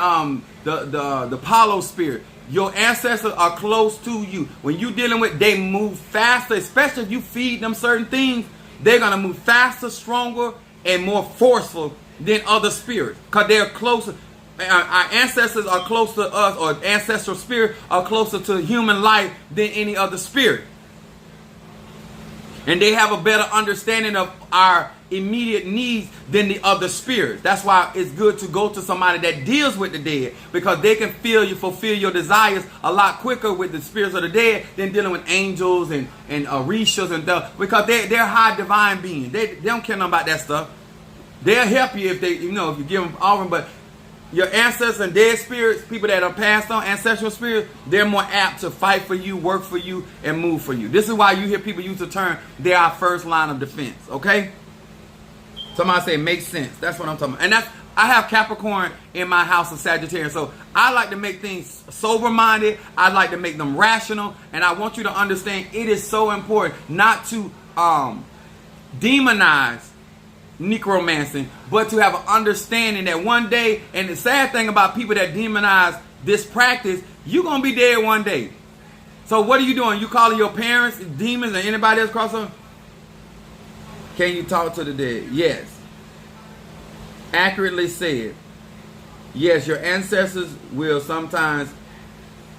the Palo spirit. Your ancestors are close to you. When you're dealing with, they move faster, especially if you feed them certain things. They're going to move faster, stronger, and more forceful than other spirits, because they're closer. Our ancestors are close to us, or ancestral spirit are closer to human life than any other spirit. And they have a better understanding of our immediate needs than the other spirits. That's why it's good to go to somebody that deals with the dead, because they can fulfill your desires a lot quicker with the spirits of the dead than dealing with angels and orishas and stuff, because they're high divine beings. They don't care nothing about that stuff. They'll help you if if you give them offering, but your ancestors and dead spirits, people that are passed on, ancestral spirits, they're more apt to fight for you, work for you, and move for you. This is why you hear people use the term, they're our first line of defense, okay? Somebody say, makes sense. That's what I'm talking about. And I have Capricorn in my house of Sagittarius, so I like to make things sober-minded. I like to make them rational, and I want you to understand it is so important not to demonize necromancy, but to have an understanding that one day, and the sad thing about people that demonize this practice, you're going to be dead one day. So what are you doing? You calling your parents demons or anybody else cross over? Can you talk to the dead? Yes. Accurately said. Yes, your ancestors will sometimes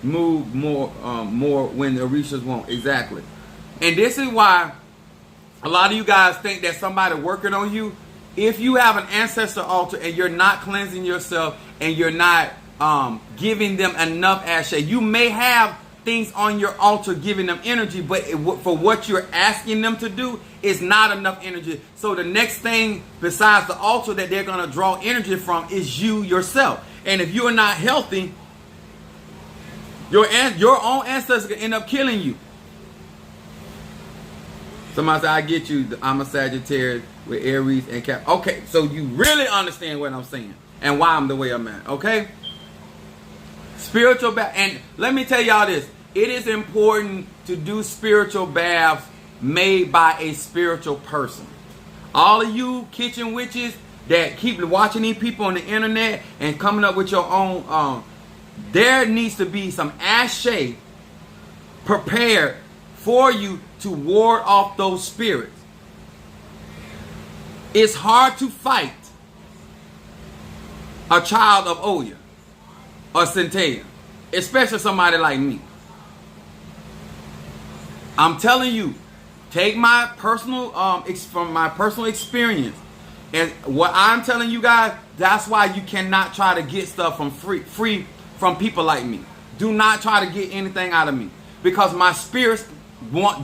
move more when the Orishas won't. Exactly. And this is why a lot of you guys think that somebody working on you. If you have an ancestor altar and you're not cleansing yourself and you're not giving them enough ashe, you may have things on your altar giving them energy, but for what you're asking them to do is not enough energy. So the next thing besides the altar that they're going to draw energy from is you yourself. And if you're not healthy, your own ancestors can end up killing you. Somebody said, I get you. I'm a Sagittarius with Aries and Cap. Okay, so you really understand what I'm saying and why I'm the way I'm at, okay? Spiritual bath. And let me tell y'all this. It is important to do spiritual baths made by a spiritual person. All of you kitchen witches that keep watching these people on the internet and coming up with your own, there needs to be some ashe prepared for you to ward off those spirits. It's hard to fight a child of Oya or Centea, especially somebody like me. I'm telling you, take my personal from my personal experience, and what I'm telling you guys, that's why you cannot try to get stuff from free from people like me. Do not try to get anything out of me, because my spirits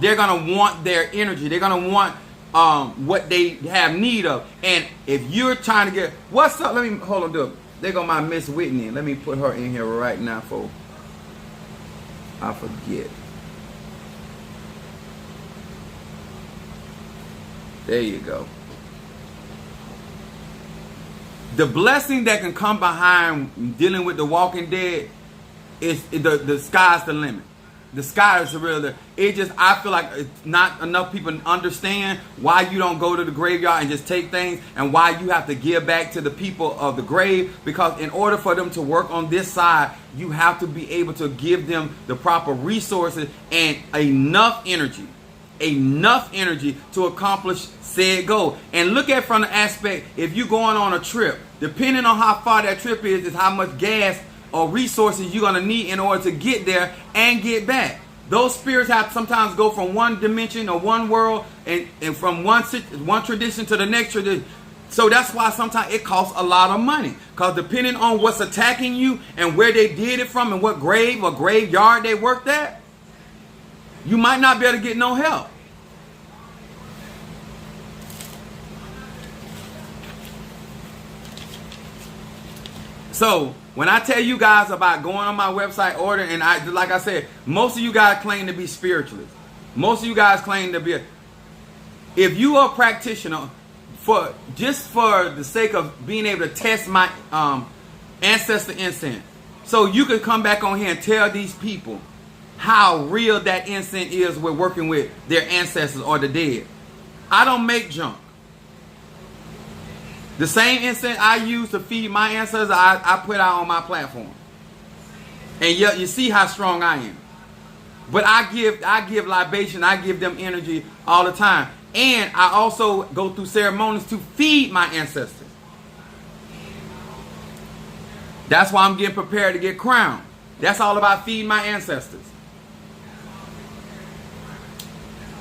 they're gonna want their energy. They're gonna want what they have need of. And if you're trying to get, what's up? Let me, hold on, do it. There go my Miss Whitney. Let me put her in here right now for I forget. There you go. The blessing that can come behind dealing with the walking dead is the sky's the limit. The sky is the real. It just, I feel like it's not enough people understand why you don't go to the graveyard and just take things, and why you have to give back to the people of the grave. Because in order for them to work on this side, you have to be able to give them the proper resources and enough energy to accomplish said goal. And look at from the aspect, if you're going on a trip, depending on how far that trip is how much gas or resources you're going to need in order to get there and get back. Those spirits have to sometimes go from one dimension or one world and from one tradition to the next tradition. So that's why sometimes it costs a lot of money. Because depending on what's attacking you and where they did it from and what grave or graveyard they worked at, you might not be able to get no help. So when I tell you guys about going on my website, ordering, and like I said, most of you guys claim to be spiritualists. Most of you guys claim to be. If you are a practitioner, for the sake of being able to test my ancestor incense, so you can come back on here and tell these people how real that incense is with working with their ancestors or the dead. I don't make junk. The same incense I use to feed my ancestors, I put out on my platform. And yet you see how strong I am. But I give libation, I give them energy all the time. And I also go through ceremonies to feed my ancestors. That's why I'm getting prepared to get crowned. That's all about feeding my ancestors.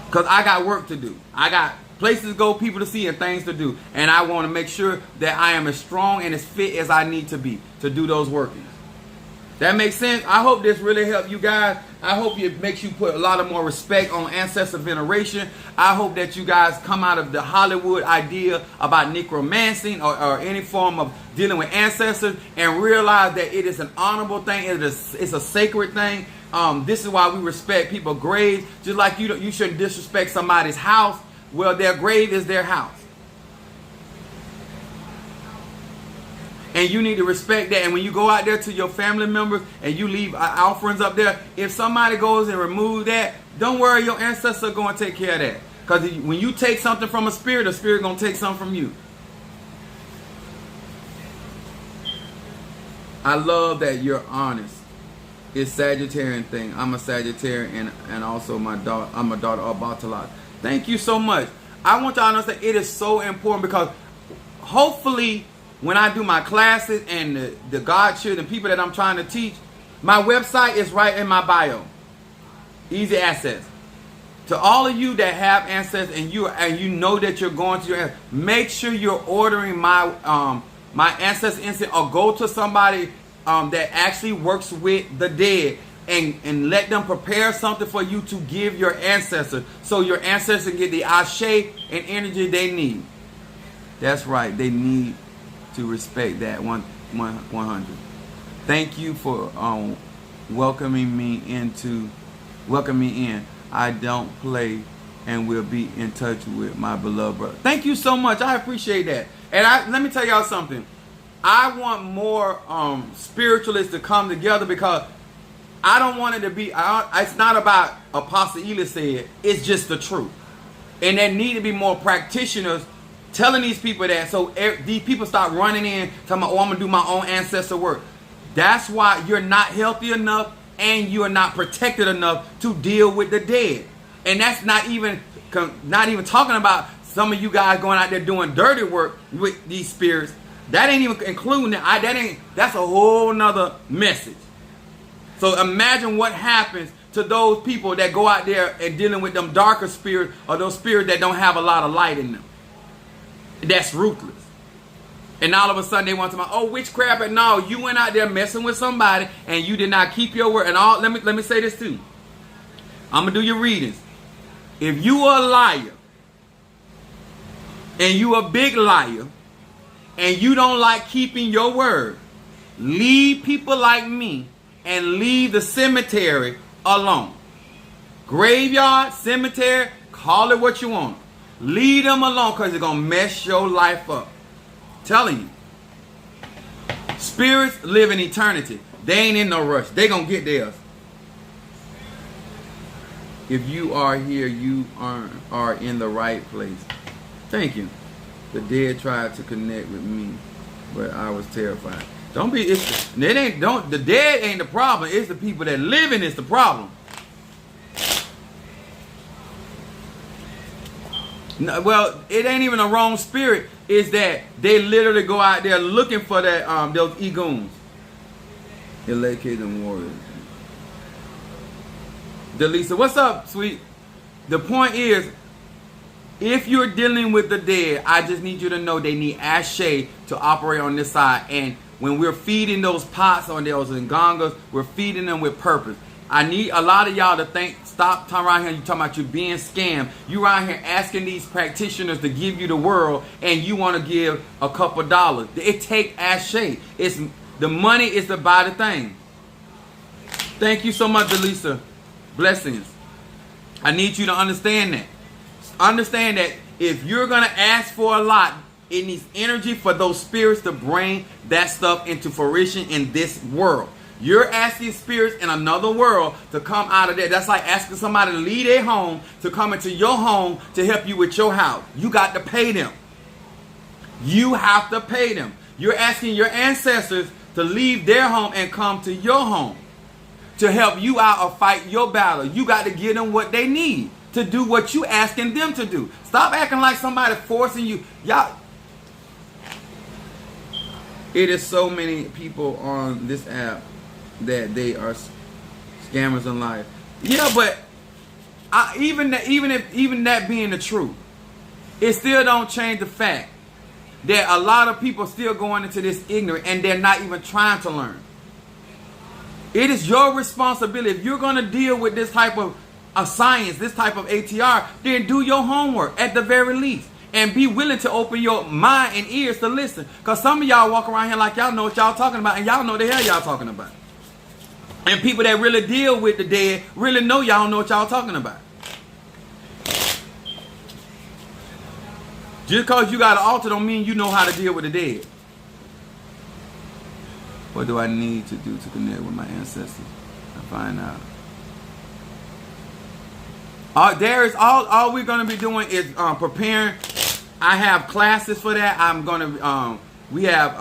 Because I got work to do. I got places to go, people to see, and things to do. And I want to make sure that I am as strong and as fit as I need to be to do those workings. That makes sense? I hope this really helped you guys. I hope it makes you put a lot of more respect on ancestor veneration. I hope that you guys come out of the Hollywood idea about necromancy or any form of dealing with ancestors and realize that it is an honorable thing. It's a sacred thing. This is why we respect people's graves. Just like you shouldn't disrespect somebody's house. Well, their grave is their house. And you need to respect that. And when you go out there to your family members and you leave offerings up there, if somebody goes and remove that, don't worry, your ancestors are going to take care of that. Because when you take something from a spirit, the spirit going to take something from you. I love that you're honest. It's Sagittarian thing. I'm a Sagittarian and also I'm a daughter of Batalat. Thank you so much. I want y'all to understand it is so important because hopefully when I do my classes and the God children, people that I'm trying to teach, my website is right in my bio. Easy access. To all of you that have ancestors and you know that you're going to your ancestors, make sure you're ordering my my ancestor incense or go to somebody that actually works with the dead and let them prepare something for you to give your ancestors so your ancestors get the ashe and energy they need. That's right. They need to respect that 100. Thank you for welcoming me in. I don't play and will be in touch with my beloved brother. Thank you so much. I appreciate that. And let me tell y'all something. I want more spiritualists to come together because I don't want it to be, it's not about Apostle Ely said, it's just the truth. And there need to be more practitioners telling these people that, so these people start running in, talking about, oh, I'm going to do my own ancestor work. That's why you're not healthy enough and you're not protected enough to deal with the dead. And that's not even talking about some of you guys going out there doing dirty work with these spirits. That ain't even including that. That's a whole nother message. So imagine what happens to those people that go out there and dealing with them darker spirits or those spirits that don't have a lot of light in them. That's ruthless. And all of a sudden they want to say, oh, witchcraft. And no, you went out there messing with somebody and you did not keep your word. And all, let me say this too. I'm going to do your readings. If you are a liar and you a big liar, and you don't like keeping your word, leave people like me and leave the cemetery alone. Graveyard, cemetery, call it what you want. Leave them alone because it's going to mess your life up. Telling you. Spirits live in eternity. They ain't in no rush. They going to get theirs. If you are here, you are in the right place. Thank you. The dead tried to connect with me, but I was terrified. Don't be. The dead ain't the problem. It's the people that live in it's the problem. No, well, it ain't even a wrong spirit. It's that they literally go out there looking for that those egoons. Elected warriors. Delisa, what's up, sweet? The point is, if you're dealing with the dead, I just need you to know they need Ashe to operate on this side. And when we're feeding those pots or those ngongas, we're feeding them with purpose. I need a lot of y'all to think, stop talking around here, you talking about you being scammed. You around here asking these practitioners to give you the world and you want to give a couple dollars. It take Ashe. The money is to buy the thing. Thank you so much, Delisa. Blessings. I need you to understand that. Understand that if you're going to ask for a lot, it needs energy for those spirits to bring that stuff into fruition in this world. You're asking spirits in another world to come out of there. That's like asking somebody to leave their home to come into your home to help you with your house. You got to pay them. You have to pay them. You're asking your ancestors to leave their home and come to your home to help you out or fight your battle. You got to give them what they need to do what you asking them to do. Stop acting like somebody forcing you. Y'all. It is so many people on this app that they are scammers in life. Yeah, but even that being the truth, it still don't change the fact that a lot of people still going into this ignorant and they're not even trying to learn. It is your responsibility. If you're going to deal with this type of science, this type of ATR, then do your homework at the very least. And be willing to open your mind and ears to listen. Because some of y'all walk around here like y'all know what y'all talking about. And y'all know the hell y'all talking about. And people that really deal with the dead really know y'all know what y'all talking about. Just because you got an altar don't mean you know how to deal with the dead. What do I need to do to connect with my ancestors? I find out. All we're going to be doing is preparing. I have classes for that. I'm going to, we have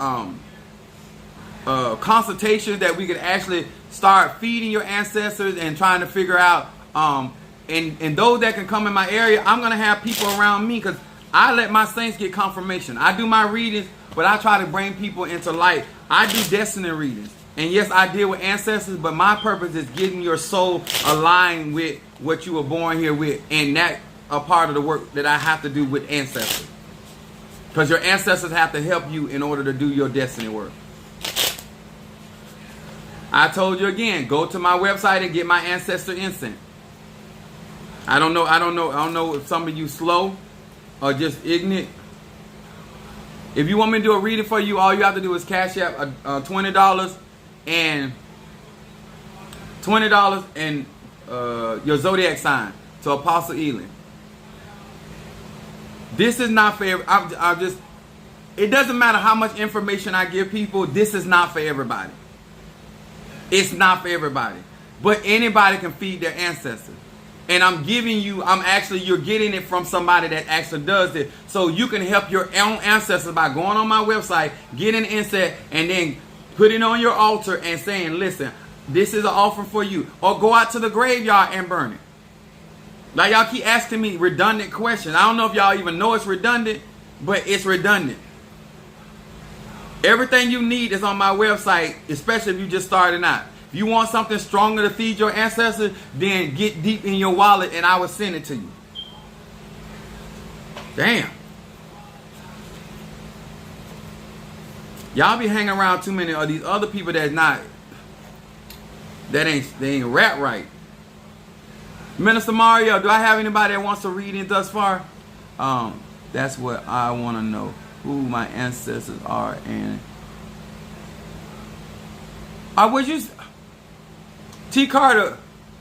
consultations that we can actually start feeding your ancestors and trying to figure out, and those that can come in my area, I'm going to have people around me because I let my saints get confirmation. I do my readings, but I try to bring people into light. I do destiny readings. And yes, I deal with ancestors, but my purpose is getting your soul aligned with what you were born here with. And that's a part of the work that I have to do with ancestors. Because your ancestors have to help you in order to do your destiny work. I told you again, go to my website and get my ancestor incense. I don't know if some of you slow or just ignorant. If you want me to do a reading for you, all you have to do is cash out $20 and your zodiac sign to Apostle Elin. This is not for it doesn't matter how much information I give people, this is not for everybody. It's not for everybody. But anybody can feed their ancestors. And I'm giving you, you're getting it from somebody that actually does it. So you can help your own ancestors by going on my website, getting an incense, and then putting it on your altar and saying, listen, this is an offering for you. Or go out to the graveyard and burn it. Like y'all keep asking me redundant questions. I don't know if y'all even know it's redundant, but it's redundant. Everything you need is on my website, especially if you just starting out. If you want something stronger to feed your ancestors, then get deep in your wallet and I will send it to you. Damn. Y'all be hanging around too many of these other people they ain't rap right. Minister Mario, do I have anybody that wants to read it thus far? That's what I want to know. Who my ancestors are. And I would you T Carter.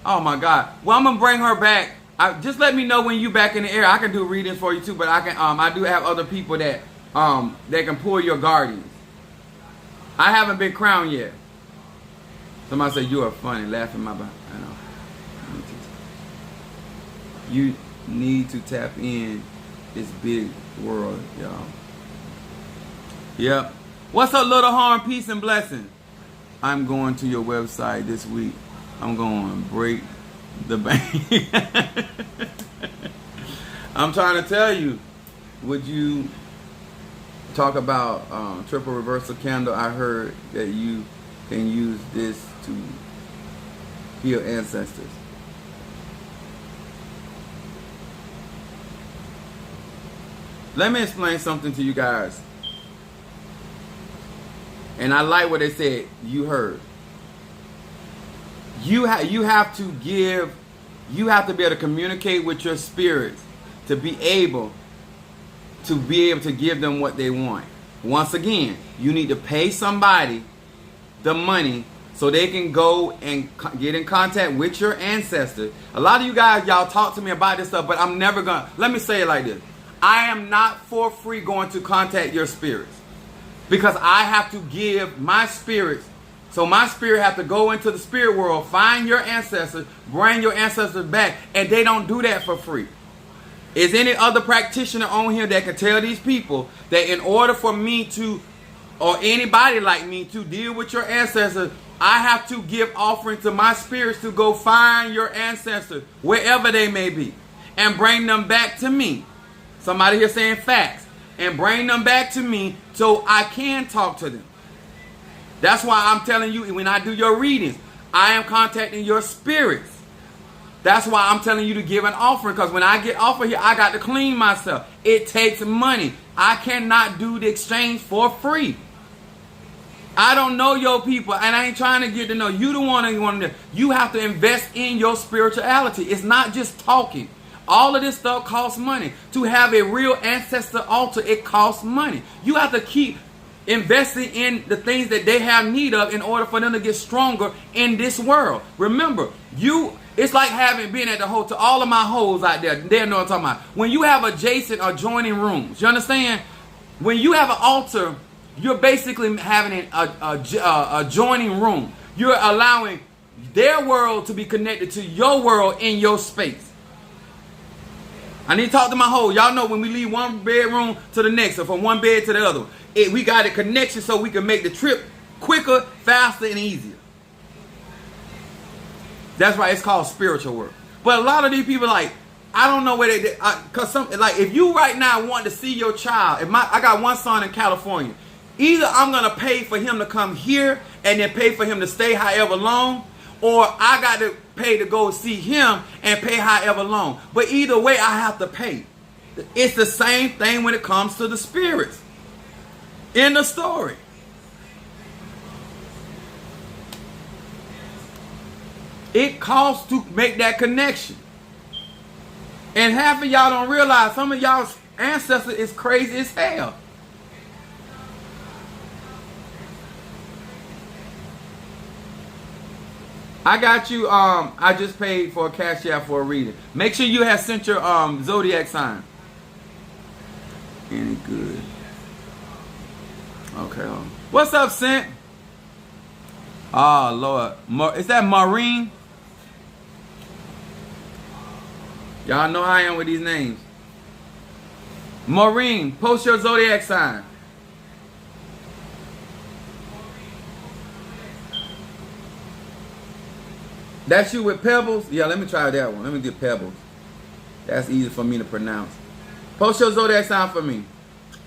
Oh my God. Well, I'm gonna bring her back. Just let me know when you back in the air. I can do readings for you too, but I can I do have other people that can pull your guardians. I haven't been crowned yet. Somebody say you are funny, laughing my behind. I know. You need to tap in this big world, y'all. Yep. What's up, Little Harm? Peace and blessing. I'm going to your website this week. I'm going to break the bank. I'm trying to tell you. Would you talk about triple reversal candle? I heard that you can use this to heal ancestors. Let me explain something to you guys. And I like what they said. You heard. You have to give. You have to be able to communicate with your spirits to be able to give them what they want. Once again, you need to pay somebody the money so they can go and get in contact with your ancestors. A lot of you guys, y'all talk to me about this stuff, but I'm never gonna. Let me say it like this. I am not for free going to contact your spirits, because I have to give my spirits. So my spirit have to go into the spirit world, find your ancestors, bring your ancestors back, and they don't do that for free. Is any other practitioner on here that can tell these people that in order for me to, or anybody like me to deal with your ancestors, I have to give offering to my spirits to go find your ancestors, wherever they may be, and bring them back to me. Somebody here saying facts. And bring them back to me so I can talk to them. That's why I'm telling you, when I do your readings, I am contacting your spirits. That's why I'm telling you to give an offering, because when I get offered here, I got to clean myself. It takes money. I cannot do the exchange for free. I don't know your people, and I ain't trying to get to know you. The one you have to invest in your spirituality. It's not just talking. All of this stuff costs money. To have a real ancestor altar, it costs money. You have to keep investing in the things that they have need of in order for them to get stronger in this world. Remember, it's like being at the hotel. All of my hoes out there, they know what I'm talking about. When you have adjacent or joining rooms, you understand? When you have an altar, you're basically having a joining room. You're allowing their world to be connected to your world in your space. I need to talk to my hoe. Y'all know when we leave one bedroom to the next, or from one bed to the other, we got a connection so we can make the trip quicker, faster, and easier. That's why it's called spiritual work. But a lot of these people, like, I don't know where like, if you right now want to see your child, I got one son in California, either I'm gonna pay for him to come here and then pay for him to stay however long, or I got to pay to go see him and pay however long. But either way, I have to pay. It's the same thing when it comes to the spirits in the story. It costs to make that connection. And half of y'all don't realize some of y'all's ancestors is crazy as hell. I got you. I just paid for a cash app for a reading. Make sure you have sent your zodiac sign. Any good? Okay. What's up, Sent? Oh Lord, is that Maureen? Y'all know how I am with these names. Maureen, post your zodiac sign. That's you with Pebbles? Yeah, let me try that one. Let me get Pebbles. That's easy for me to pronounce. Post your zodiac sign for me.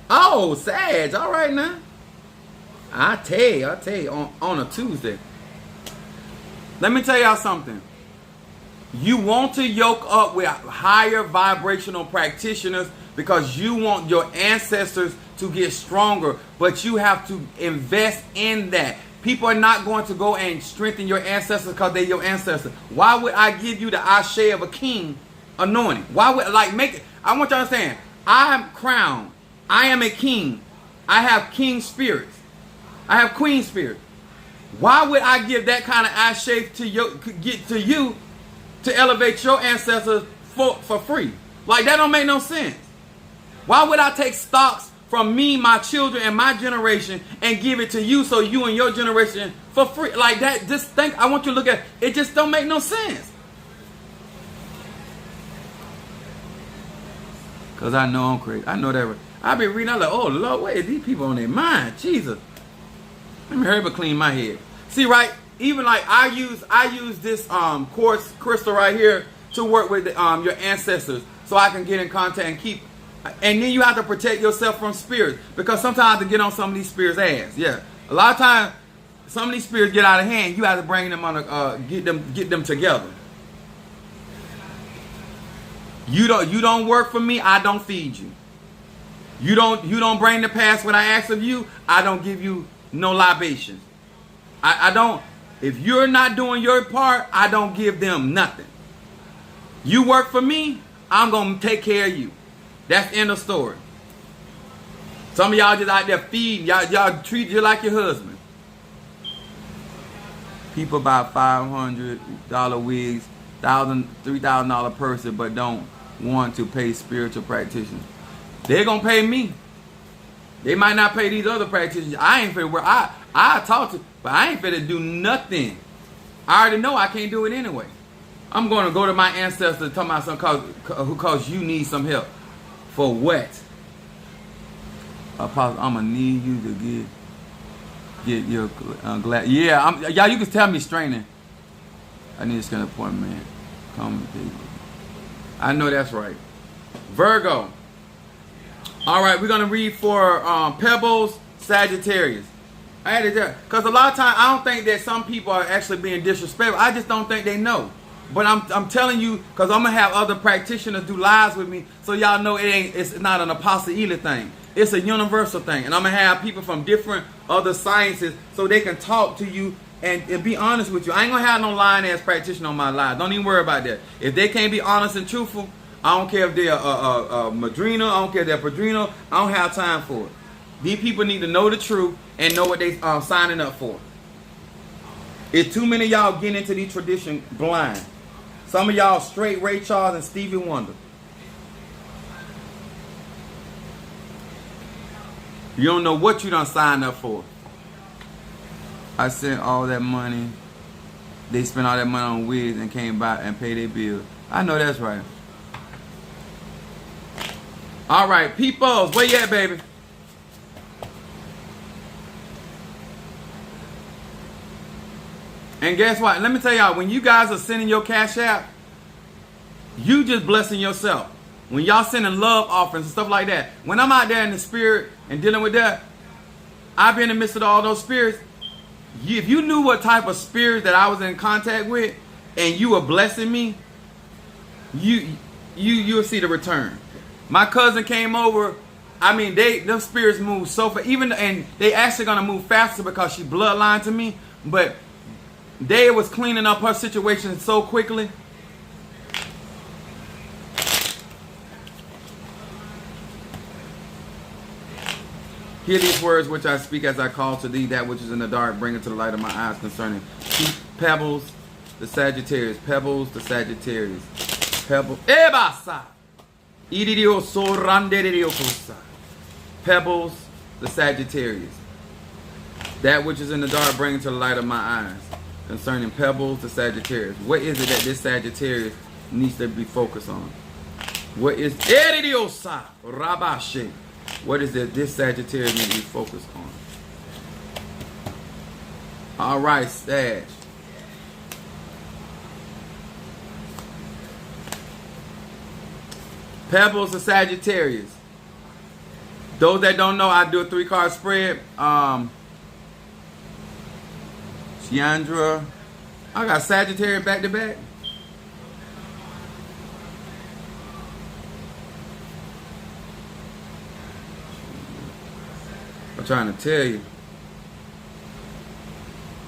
Oh, Sag. All right now. I tell you, on a Tuesday. Let me tell y'all something. You want to yoke up with higher vibrational practitioners because you want your ancestors to get stronger, but you have to invest in that. People are not going to go and strengthen your ancestors because they're your ancestors. Why would I give you the ashe of a king anointing? Why would, like, make it? I want you to understand. I am crowned. I am a king. I have king spirits. I have queen spirit. Why would I give that kind of eye shape to you to elevate your ancestors for free? Like, that don't make no sense. Why would I take stocks from me, my children, and my generation and give it to you so you and your generation for free? Like that, just think, I want you to look at it. Just don't make no sense. Because I know I'm crazy. I know that. I've been reading, I'm like, oh Lord, wait, these people on their mind? Jesus. Let me hurry up and clean my head. See, right? Even like I use this quartz crystal right here to work with your ancestors, so I can get in contact and keep. And then you have to protect yourself from spirits, because sometimes I have to get on some of these spirits' ass. Yeah, a lot of times some of these spirits get out of hand. You have to bring them on, get them together. You don't work for me, I don't feed you. You don't bring the past when I ask of you, I don't give you no libations. I don't. If you're not doing your part, I don't give them nothing. You work for me, I'm gonna take care of you. That's the end of the story. Some of y'all just out there feeding. Y'all treat you like your husband. People buy $500 wigs, $3,000 person, but don't want to pay spiritual practitioners. They're gonna pay me. They might not pay these other practitioners. I ain't finna work. I talk to, but I ain't finna do nothing. I already know I can't do it anyway. I'm gonna go to my ancestors, tell my son who cause you need some help. For what? Apostle, I'm gonna need you to get your glad. Yeah, y'all. You can tell me straining. I need a skin appointment. Come, I know that's right. Virgo. All right, we're gonna read for Pebbles, Sagittarius. I had to, because a lot of times I don't think that some people are actually being disrespectful. I just don't think they know. But I'm telling you, because I'm gonna have other practitioners do lives with me, so y'all know it's not an Apostle Ely thing. It's a universal thing, and I'm gonna have people from different other sciences so they can talk to you and be honest with you. I ain't gonna have no lying ass practitioner on my live. Don't even worry about that. If they can't be honest and truthful, I don't care if they're Madrina, I don't care if they're Padrino, I don't have time for it. These people need to know the truth and know what they signing up for. It's too many of y'all getting into these traditions blind. Some of y'all straight Ray Charles and Stevie Wonder. You don't know what you done signed up for. I sent all that money. They spent all that money on wigs and came by and paid their bill. I know that's right. All right, peoples, where you at, baby? And guess what? Let me tell y'all, when you guys are sending your cash app, you just blessing yourself. When y'all sending love offerings and stuff like that, when I'm out there in the spirit and dealing with that, I've been in the midst of all those spirits. If you knew what type of spirit that I was in contact with and you were blessing me, you'll see the return. My cousin came over. I mean, them spirits move so fast. And they actually gonna move faster because she bloodline to me. But they was cleaning up her situation so quickly. Hear these words which I speak as I call to thee that which is in the dark, bring it to the light of my eyes concerning Pebbles, the Sagittarius. Pebbles, the Sagittarius. Pebbles. Pebbles, the Sagittarius. That which is in the dark, bring it to the light of my eyes. Concerning Pebbles, the Sagittarius. What is it that this Sagittarius needs to be focused on? What is what is it this Sagittarius needs to be focused on? All right, Sag. Pebbles, the Sagittarius. Those that don't know, I do a 3-card spread. Chandra. I got Sagittarius back to back. I'm trying to tell you.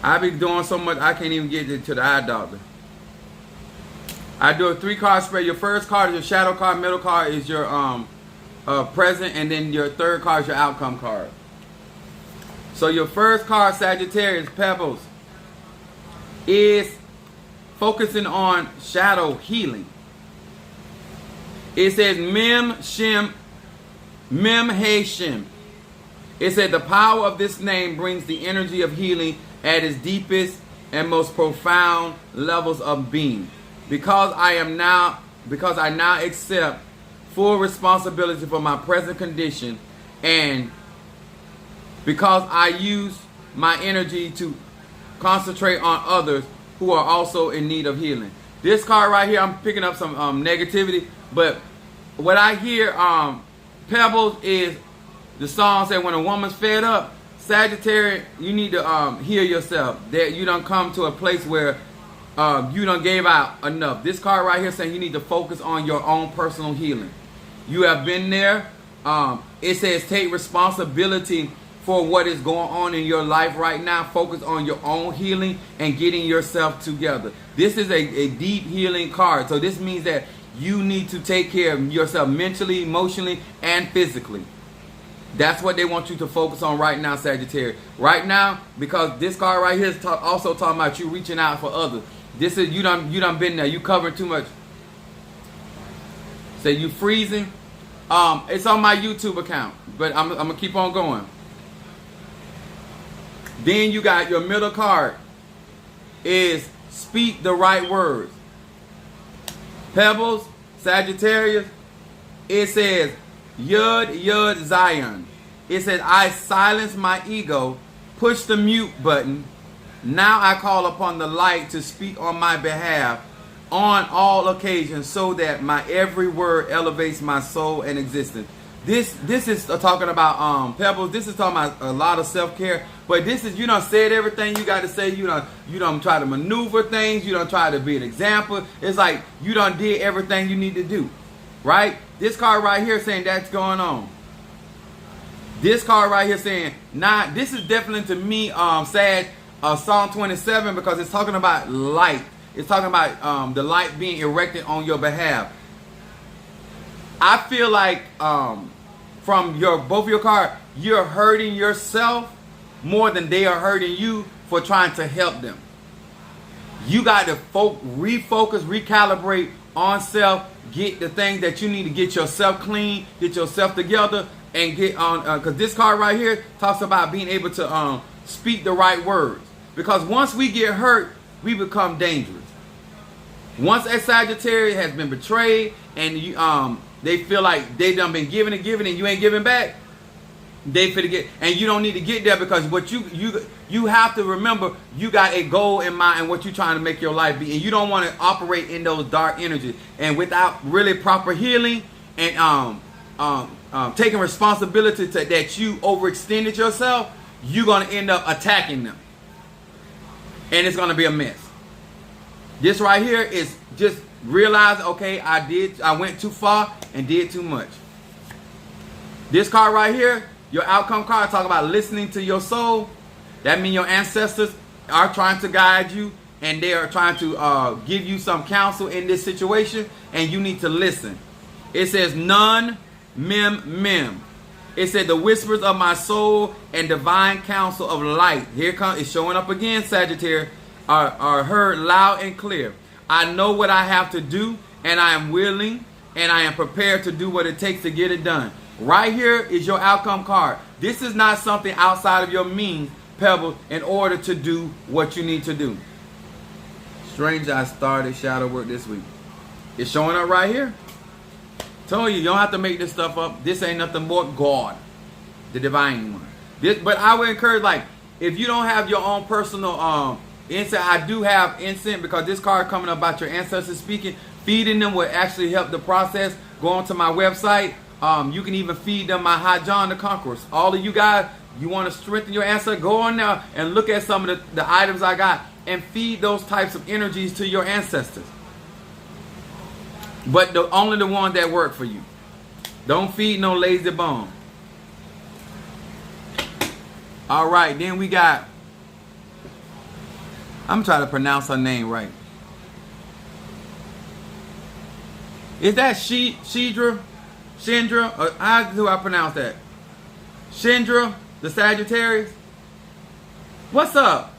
I be doing so much I can't even get to the eye doctor. I do a 3-card spread. Your first card is your shadow card. Middle card is your present, and then your third card is your outcome card. So your first card, Sagittarius, Pebbles, is focusing on shadow healing. It says Mem Shem, Mem He Shem. It said the power of this name brings the energy of healing at its deepest and most profound levels of being. Because I now accept full responsibility for my present condition, and because I use my energy to concentrate on others who are also in need of healing. This card right here, I'm picking up some negativity, but what I hear, Pebbles, is the song said when a woman's fed up, Sagittarius, you need to heal yourself. That you don't come to a place where you don't gave out enough. This card right here saying you need to focus on your own personal healing. You have been there. It says take responsibility for what is going on in your life right now. Focus on your own healing and getting yourself together. This is a deep healing card. So this means that you need to take care of yourself mentally, emotionally, and physically. That's what they want you to focus on right now, Sagittarius. Right now, because this card right here is also talking about you reaching out for others. This is you done been there. You covered too much. Say you freezing. It's on my YouTube account, but I'm gonna keep on going. Then you got your middle card is speak the right words. Pebbles, Sagittarius, it says Yud Yud Zion. It says I silence my ego, push the mute button. Now I call upon the light to speak on my behalf on all occasions so that my every word elevates my soul and existence. This is talking about Pebbles. This is talking about a lot of self-care. But this is, you done said everything you got to say. You done try to maneuver things. You done try to be an example. It's like you done did everything you need to do. Right? This card right here saying that's going on. This card right here saying, nah, this is definitely to me sad Psalm 27 because it's talking about light. It's talking about the light being erected on your behalf. I feel like from both of your cards, you're hurting yourself more than they are hurting you for trying to help them. You got to refocus, recalibrate on self, get the things that you need to get yourself clean, get yourself together, and get on. Because this card right here talks about being able to speak the right words. Because once we get hurt, we become dangerous. Once a Sagittarius has been betrayed and they feel like they done been giving and you ain't giving back, they finna get, and you don't need to get there because what you have to remember, you got a goal in mind and what you're trying to make your life be, and you don't want to operate in those dark energies. And without really proper healing and taking responsibility that you overextended yourself, you're gonna end up attacking them, and it's gonna be a mess. This right here is just realize, okay, I went too far and did too much. This card right here, your outcome card, talk about listening to your soul. That means your ancestors are trying to guide you and they are trying to give you some counsel in this situation, and you need to listen. It says Nun Mem. It said the whispers of my soul and divine counsel of light. Here comes, it's showing up again, Sagittarius, are heard loud and clear. I know what I have to do, and I am willing, and I am prepared to do what it takes to get it done. Right here is your outcome card. This is not something outside of your means, Pebble, in order to do what you need to do. Strange, I started shadow work this week. It's showing up right here. Told you don't have to make this stuff up. This ain't nothing more God, the divine one. But I would encourage, like, if you don't have your own personal insight, I do have insight because this card coming up about your ancestors speaking. Feeding them will actually help the process. Go onto my website. You can even feed them my Hot John the Conquerors. All of you guys, you want to strengthen your ancestors, go on now and look at some of the items I got and feed those types of energies to your ancestors. But only the ones that work for you. Don't feed no lazy bone. All right, then we got, I'm trying to pronounce her name right. Is that Shidra? Shindra, how do I pronounce that? Shindra, the Sagittarius. What's up?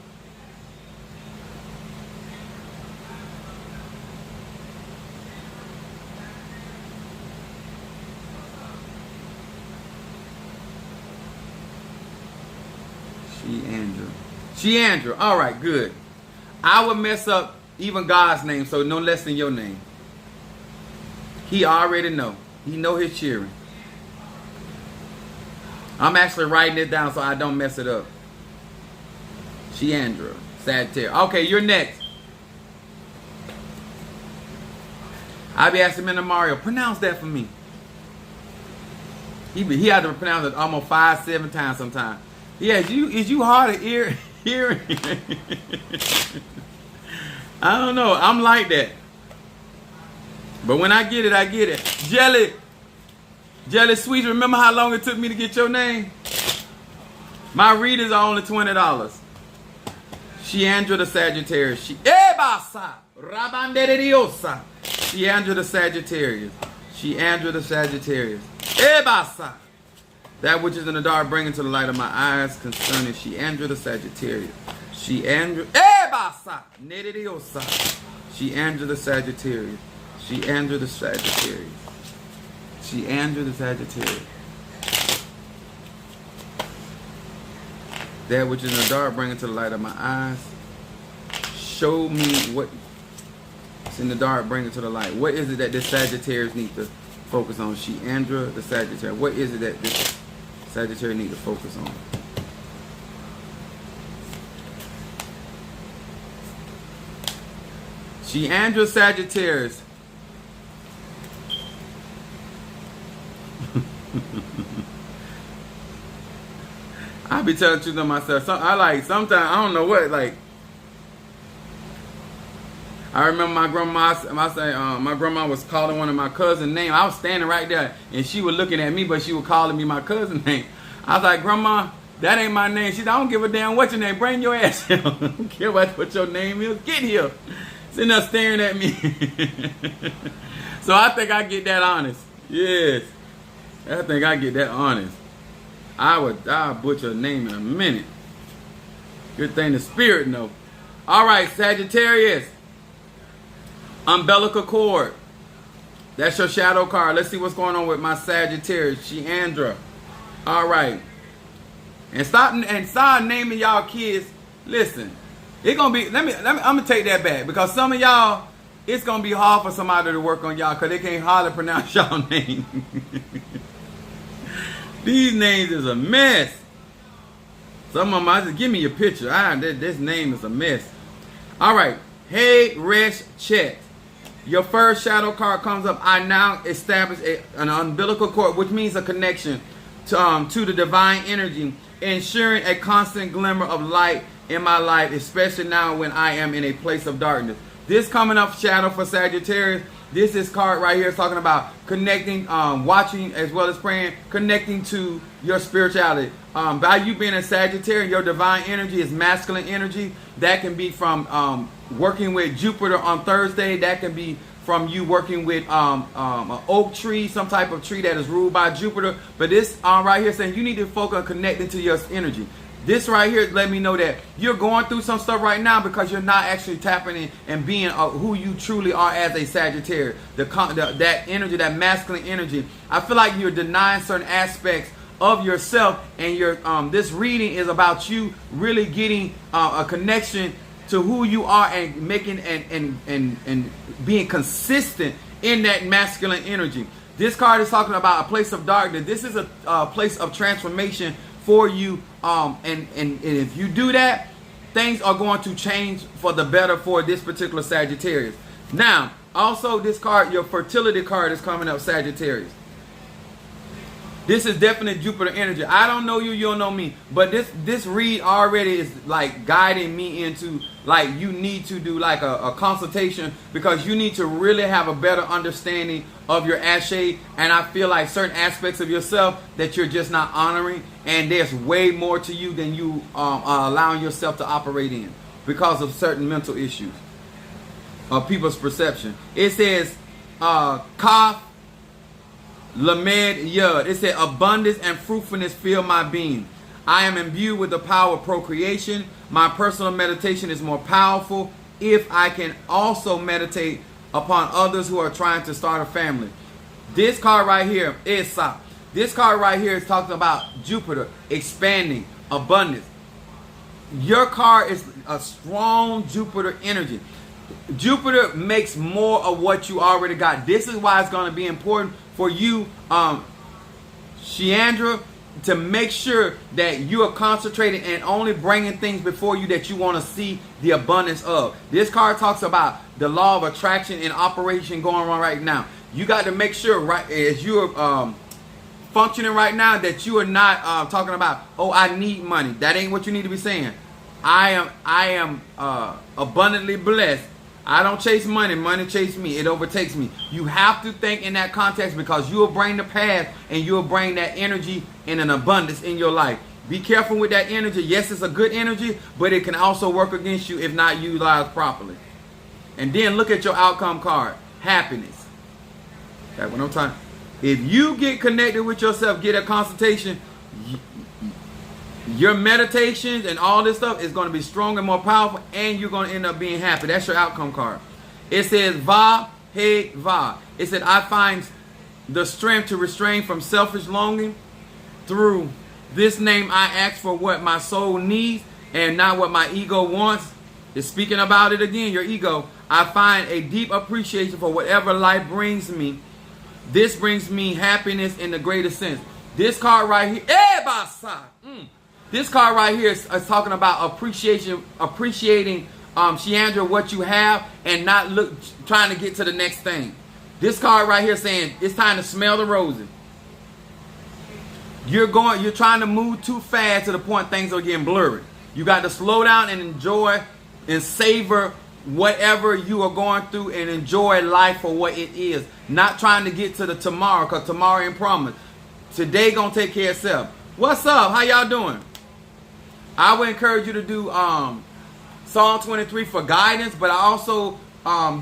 Sheandra. All right, good. I would mess up even God's name, so no less than your name. He already know. He know his cheering. I'm actually writing it down so I don't mess it up. Sheandra, Sagittarius. Okay, you're next. I be asking Mr. Mario, pronounce that for me. He had to pronounce it almost 5-7 times sometimes. Yeah, is you hard of hearing? I don't know. I'm like that. But when I get it, I get it. Jelly Sweets, remember how long it took me to get your name? My readers are only $20. Sheandra the Sagittarius. Sheandra the Sagittarius. Sheandra the Sagittarius. Ebasa. That which is in the dark, bring into the light of my eyes concerning Sheandra the Sagittarius. Sheandra. Ebasa. Nedidiosa. Sheandra the Sagittarius. Sheandra the Sagittarius. Sheandra the Sagittarius. That which is in the dark, bring into the light of my eyes. Show me what's in the dark, bring it to the light. What is it that this Sagittarius needs to focus on? Sheandra the Sagittarius. What is it that this Sagittarius needs to focus on? Sheandra Sagittarius. I be telling the truth to myself. Sometimes I don't know what, like. I remember my grandma was calling one of my cousin's name. I was standing right there, and she was looking at me, but she was calling me my cousin's name. I was like, Grandma, that ain't my name. She said, I don't give a damn what your name. Bring your ass here. I don't care what your name is. Get here. Sitting there staring at me. So I think I get that honest. Yes. I think I get that honest. I'll butcher a name in a minute. Good thing the spirit know. All right, Sagittarius. Umbilical cord. That's your shadow card. Let's see what's going on with my Sagittarius. Sheandra. All right. And start naming y'all kids. Listen, it's gonna be. I'm gonna take that back because some of y'all, it's gonna be hard for somebody to work on y'all because they can't hardly pronounce y'all name. These names is a mess. Some of them, I just give me your picture. This name is a mess. All right. Hey, Resh Chet. Your first shadow card comes up. I now establish an umbilical cord, which means a connection to the divine energy, ensuring a constant glimmer of light in my life, especially now when I am in a place of darkness. This coming up shadow for Sagittarius. This card right here is talking about connecting, watching as well as praying, connecting to your spirituality. By you being a Sagittarius, your divine energy is masculine energy. That can be from working with Jupiter on Thursday. That can be from you working with an oak tree, some type of tree that is ruled by Jupiter. But this right here saying you need to focus on connecting to your energy. This right here let me know that you're going through some stuff right now because you're not actually tapping in and being who you truly are as a Sagittarius. That energy, that masculine energy. I feel like you're denying certain aspects of yourself, and your this reading is about you really getting a connection to who you are and making and being consistent in that masculine energy. This card is talking about a place of darkness. This is a place of transformation for you, and if you do that, things are going to change for the better for this particular Sagittarius. Now, also this card, your fertility card is coming up, Sagittarius. This is definitely Jupiter energy. I don't know you, you don't know me, but this read already is like guiding me into like you need to do like a consultation because you need to really have a better understanding of your Ashe, and I feel like certain aspects of yourself that you're just not honoring, and there's way more to you than you are allowing yourself to operate in because of certain mental issues of people's perception. It says Kaf Lamed Yud. It said, abundance and fruitfulness fill my being. I am imbued with the power of procreation. My personal meditation is more powerful if I can also meditate upon others who are trying to start a family. This card right here is This card right here is talking about Jupiter expanding, abundance. Your card is a strong Jupiter energy. Jupiter makes more of what you already got. This is why it's going to be important for you, Sheandra, to make sure that you are concentrated and only bringing things before you that you want to see the abundance of. This card talks about the law of attraction in operation going on right now. You got to make sure, right, as you're functioning right now, that you are not talking about, oh, I need money. That ain't what you need to be saying. I am abundantly blessed. I don't chase money. Money chase me. It overtakes me. You have to think in that context, because you will bring the path and you will bring that energy in an abundance in your life. Be careful with that energy. Yes, it's a good energy, but it can also work against you if not utilized properly. And then look at your outcome card. Happiness. That's what I'm talking. If you get connected with yourself, get a consultation, your meditations and all this stuff is going to be stronger and more powerful, and you're going to end up being happy. That's your outcome card. It says Va He Va. It said, I find the strength to restrain from selfish longing. Through this name I ask for what my soul needs and not what my ego wants. It's speaking about it again, your ego. I find a deep appreciation for whatever life brings me. This brings me happiness in the greatest sense. This card right here, this card right here is talking about appreciating, Sheandra, what you have, and not trying to get to the next thing. This card right here saying it's time to smell the roses. You're trying to move too fast to the point things are getting blurry. You got to slow down and enjoy and savor whatever you are going through, and enjoy life for what it is. Not trying to get to the tomorrow, because tomorrow ain't promised. Today gonna take care of itself. What's up? How y'all doing? I would encourage you to do Psalm 23 for guidance, but I also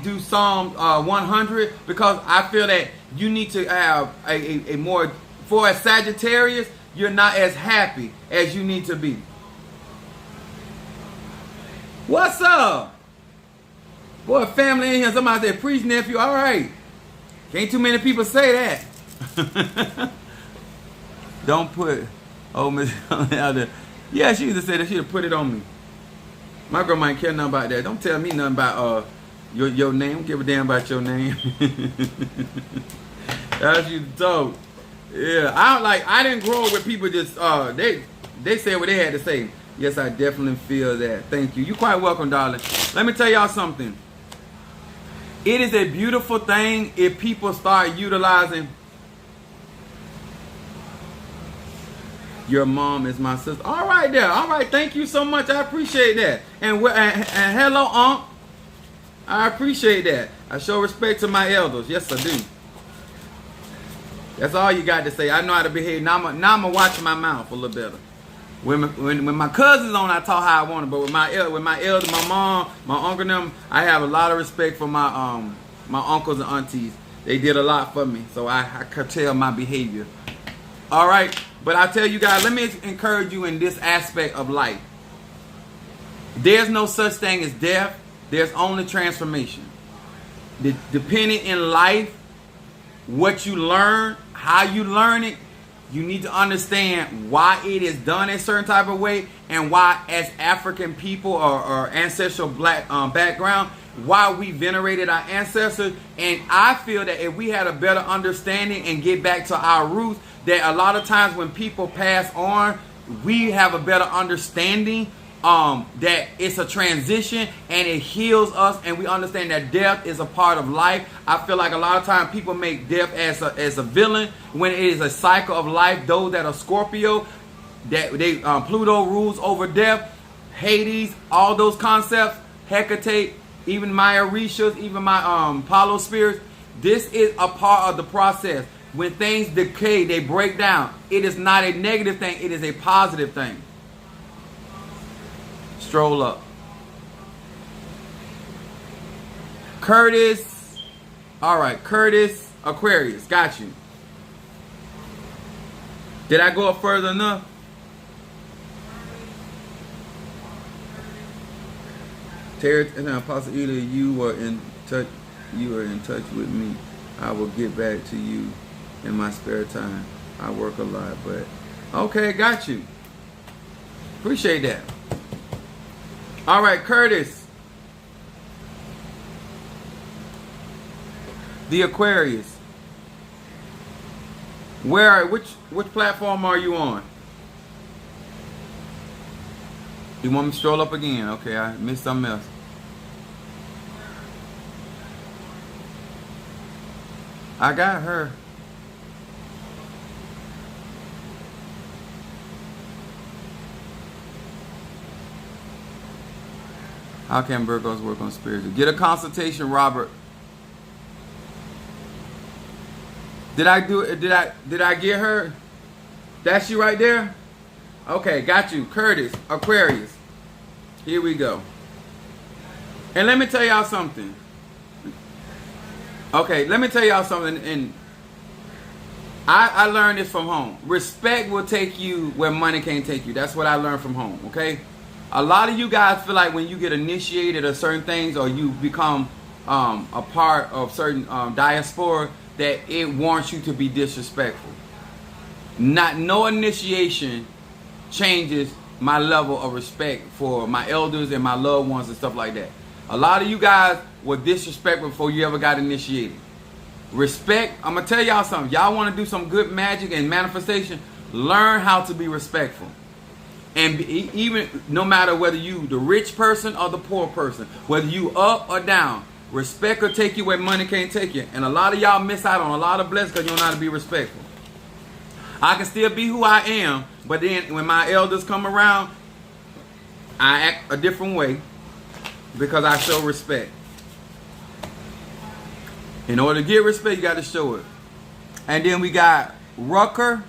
do Psalm 100, because I feel that you need to have a more, for a Sagittarius, you're not as happy as you need to be. What's up? Boy, family in here. Somebody said, preach, nephew. All right. Can't too many people say that. Don't put old Miss out there. Yeah, she used to say that. She'd have put it on me. My girl might care nothing about that. Don't tell me nothing about your name. Don't give a damn about your name. That's you told. Yeah, I didn't grow up with people just they said what they had to say. Yes, I definitely feel that. Thank you. You're quite welcome, darling. Let me tell y'all something. It is a beautiful thing if people start utilizing. Your mom is my sister. All right there. All right. Thank you so much. I appreciate that. And hello, Aunt. I appreciate that. I show respect to my elders. Yes, I do. That's all you got to say. I know how to behave. Now I'm going to watch my mouth a little better. When my cousins on, I talk how I want it. But with my elder, my mom, my uncle and them, I have a lot of respect for my uncles and aunties. They did a lot for me, so I curtail my behavior. All right, but I tell you guys, let me encourage you in this aspect of life. There's no such thing as death. There's only transformation. Depending in life, what you learn, how you learn it, you need to understand why it is done a certain type of way, and why, as African people or ancestral black background, why we venerated our ancestors. And I feel that if we had a better understanding and get back to our roots, that a lot of times when people pass on, we have a better understanding that it's a transition and it heals us, and we understand that death is a part of life. I feel like a lot of times people make death as a villain, when it is a cycle of life. Those that are Scorpio, that Pluto rules over death, Hades, all those concepts, Hecate, even my Orishas, even my Apollo spirits. This is a part of the process. When things decay, they break down. It is not a negative thing. It is a positive thing. Stroll up. Curtis. All right, Curtis Aquarius. Got you. Did I go up further enough? Terry and Apostle Ely, you were in touch. You are in touch with me. I will get back to you in my spare time. I work a lot, but okay, got you. Appreciate that. All right, Curtis, the Aquarius. Which platform are you on? You want me to stroll up again? Okay, I missed something else. I got her. How can Virgos work on spiritual? Get a consultation, Robert. Did I do it? Did I get her? That's you right there? Okay, got you. Curtis, Aquarius. Here we go. And let me tell y'all something. Okay, let me tell y'all something. And I learned this from home. Respect will take you where money can't take you. That's what I learned from home, okay? A lot of you guys feel like when you get initiated of certain things or you become a part of certain diaspora that it wants you to be disrespectful. No initiation changes my level of respect for my elders and my loved ones and stuff like that. A lot of you guys were disrespectful before you ever got initiated. Respect, I'm going to tell y'all something. Y'all want to do some good magic and manifestation, learn how to be respectful. And even no matter whether you the rich person or the poor person, whether you up or down, respect will take you where money can't take you. And a lot of y'all miss out on a lot of blessings because you don't know how to be respectful. I can still be who I am, but then when my elders come around, I act a different way because I show respect. In order to get respect, you got to show it. And then we got Rucker,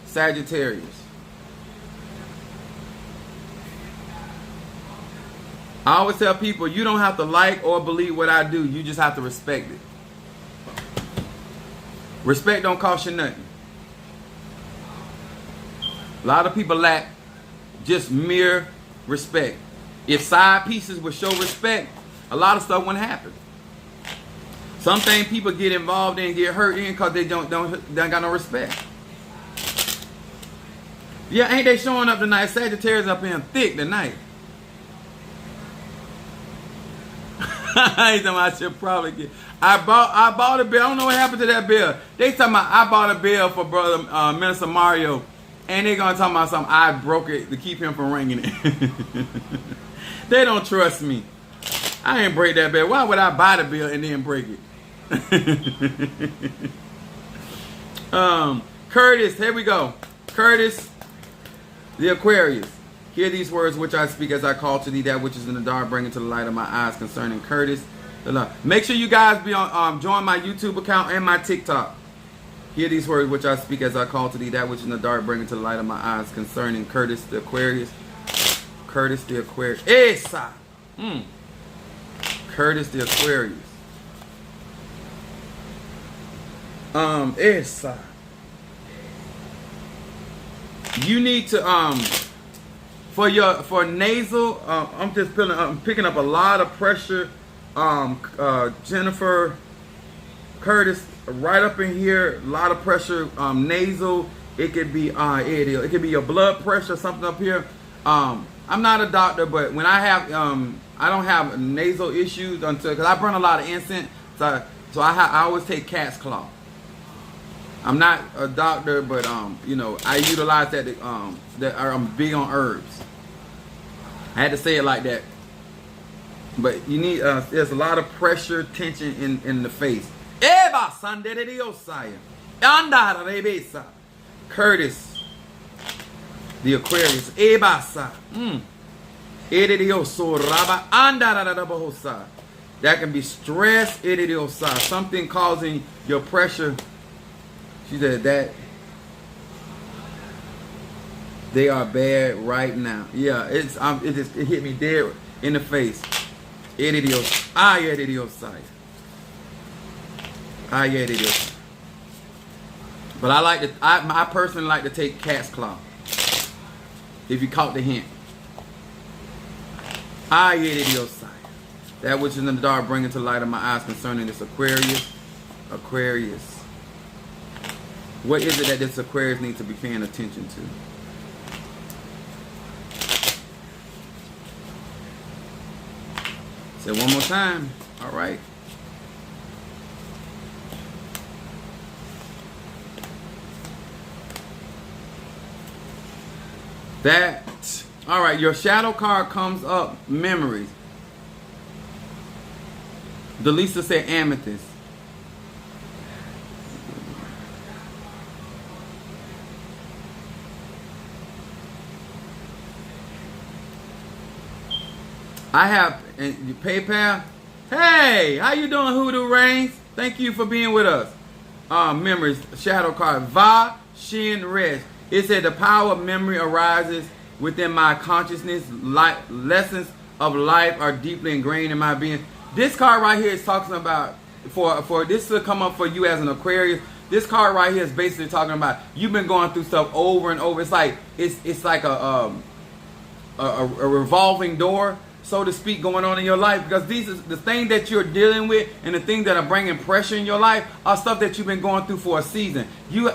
Sagittarius. I always tell people, you don't have to like or believe what I do. You just have to respect it. Respect don't cost you nothing. A lot of people lack just mere respect. If side pieces would show respect, a lot of stuff wouldn't happen. Some things people get involved in, get hurt in because they don't got no respect. Yeah, ain't they showing up tonight? Sagittarius up in thick tonight. I should probably get. I bought a bill. I don't know what happened to that bill. They talking about I bought a bill for brother Minister Mario, and they gonna talk about something. I broke it to keep him from ringing it. They don't trust me. I ain't break that bill. Why would I buy the bill and then break it? Curtis, here we go. Curtis, the Aquarius. Hear these words which I speak as I call to thee that which is in the dark, bring it to the light of my eyes concerning Curtis. Make sure you guys be on join my YouTube account and my TikTok. Hear these words which I speak as I call to thee that which is in the dark, bring it to the light of my eyes concerning Curtis the Aquarius. Curtis the Aquarius. Esa. Curtis the Aquarius. Esa. You need to for nasal. I'm picking up a lot of pressure. Jennifer, Curtis, right up in here, a lot of pressure. Nasal. It could be it could be your blood pressure, something up here. I'm not a doctor, but when I have I don't have nasal issues because I burn a lot of incense, so I always take cat's claw. I'm not a doctor, but you know, I utilize that. I'm big on herbs. I had to say it like that. But you need there's a lot of pressure, tension in the face. Curtis, the Aquarius. That can be stress. Something causing your pressure. She said that they are bad right now. Yeah, it hit me dead in the face. But I personally like to take cat's claw. If you caught the hint. Dios. That which is in the dark, bring into light of my eyes concerning this Aquarius. Aquarius. What is it that this Aquarius needs to be paying attention to? Say it one more time. All right. All right, your shadow card comes up, memories. Delisa said amethyst. I have PayPal. Hey, how you doing, Hoodoo Reigns? Thank you for being with us. Memories, shadow card, Va Shin Res. It said the power of memory arises within my consciousness. Lessons of life are deeply ingrained in my being. This card right here is talking about, for this to come up for you as an Aquarius, this card right here is basically talking about you've been going through stuff over and over. It's like a revolving door, so to speak, going on in your life, because these is the things that you're dealing with and the things that are bringing pressure in your life are stuff that you've been going through for a season. You,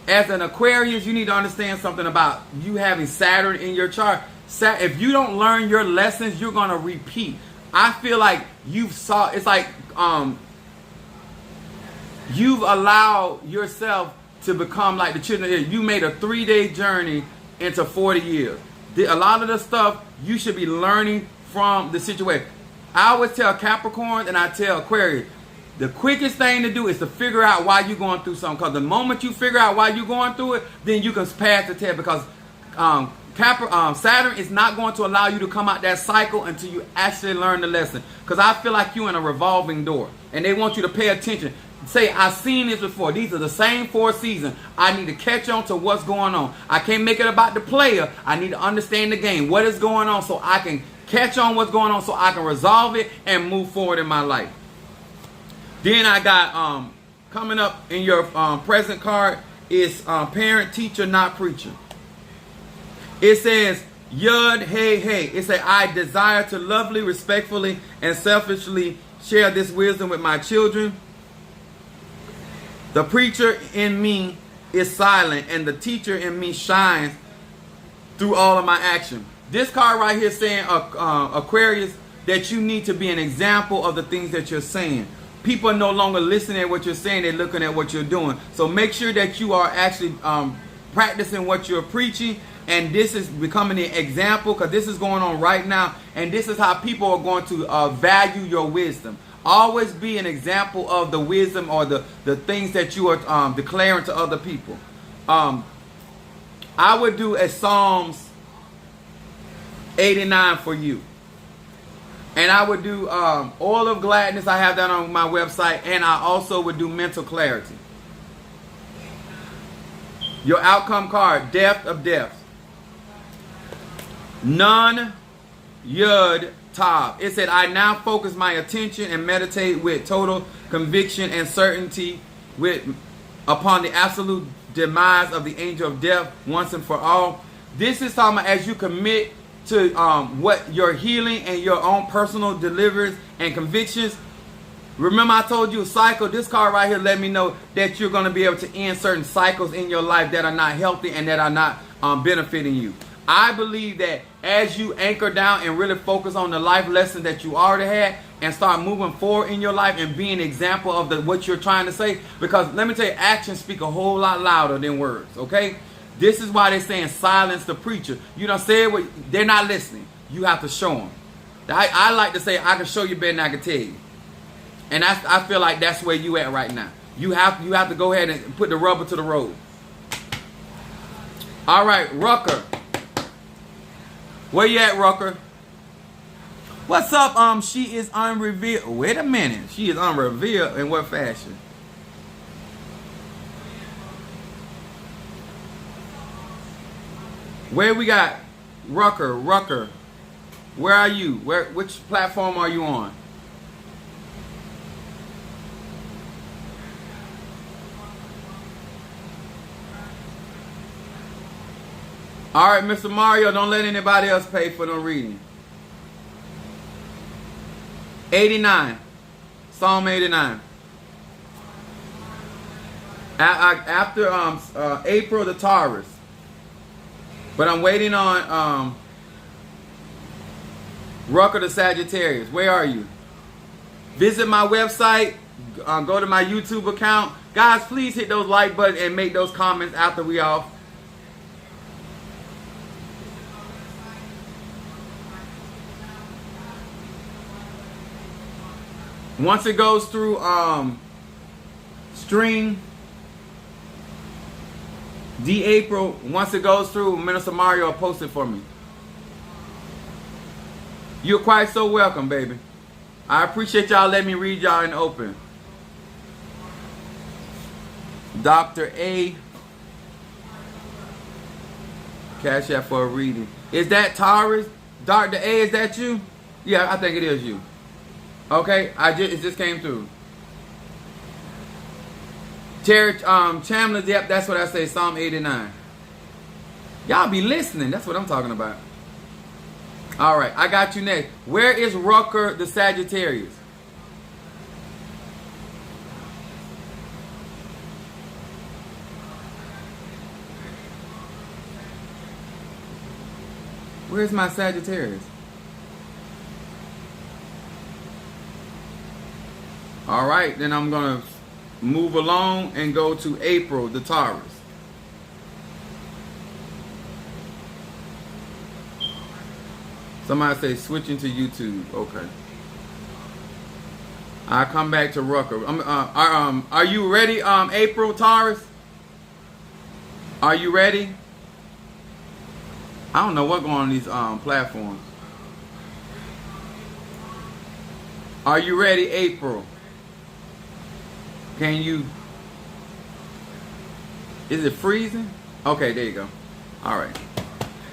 as an Aquarius, you need to understand something about you having Saturn in your chart. If you don't learn your lessons, you're gonna repeat. I feel like you've allowed yourself to become like the children. You made a 3-day journey into 40 years. A lot of the stuff you should be learning from the situation. I always tell Capricorn and I tell Aquarius, the quickest thing to do is to figure out why you're going through something. Because the moment you figure out why you're going through it, then you can pass the test. Because Saturn is not going to allow you to come out that cycle until you actually learn the lesson. Because I feel like you're in a revolving door. And they want you to pay attention. Say, I've seen this before. These are the same 4 seasons. I need to catch on to what's going on. I can't make it about the player. I need to understand the game. What is going on so I can catch on what's going on so I can resolve it and move forward in my life. Then I got coming up in your present card is parent, teacher, not preacher. It says, Yud, hey, hey. It says, I desire to lovely, respectfully, and selfishly share this wisdom with my children. The preacher in me is silent, and the teacher in me shines through all of my action. This card right here saying, Aquarius, that you need to be an example of the things that you're saying. People are no longer listening at what you're saying, they're looking at what you're doing. So make sure that you are actually practicing what you're preaching, and this is becoming an example, because this is going on right now, and this is how people are going to value your wisdom. Always be an example of the wisdom or the things that you are declaring to other people. I would do a Psalms 89 for you. And I would do Oil of Gladness. I have that on my website. And I also would do Mental Clarity. Your outcome card, Depth of Depths. Nun Yud Tav. It said, I now focus my attention and meditate with total conviction and certainty upon the absolute demise of the angel of death once and for all. This is talking about as you commit to what your healing and your own personal deliverance and convictions. Remember I told you a cycle. This card right here let me know that you're going to be able to end certain cycles in your life that are not healthy and that are not benefiting you. I believe that as you anchor down and really focus on the life lesson that you already had and start moving forward in your life and be an example of what you're trying to say, because let me tell you, actions speak a whole lot louder than words, okay? This is why they're saying silence the preacher. You don't say it, they're not listening. You have to show them. I like to say, I can show you better than I can tell you. And I feel like that's where you at right now. You have to go ahead and put the rubber to the road. All right, Rucker. Where you at, Rucker? What's up? She is unrevealed. Wait a minute. She is unrevealed in what fashion? Where we got Rucker? Where are you? Which platform are you on? All right, Mr. Mario, don't let anybody else pay for no reading. 89. Psalm 89. After April, the Taurus. But I'm waiting on Rucker, the Sagittarius. Where are you? Visit my website. Go to my YouTube account. Guys, please hit those like buttons and make those comments after we off. Once it goes through string D April, once it goes through, Minister Mario will post it for me. You're quite so welcome, baby. I appreciate y'all letting me read y'all in the open. Dr. A. Cash App for a reading. Is that Taurus? Dr. A, is that you? Yeah, I think it is you. Okay, it just came through. Terry Chandler, yep, that's what I say, Psalm 89. Y'all be listening, that's what I'm talking about. All right, I got you next. Where is Rucker, the Sagittarius? Where's my Sagittarius? All right, then I'm going to move along and go to April, the Taurus. Somebody say switching to YouTube. Okay. I'll come back to Rucker. Are you ready, April, Taurus? Are you ready? I don't know what's going on these platforms. Are you ready, April? Can you? Is it freezing? Okay, there you go. All right.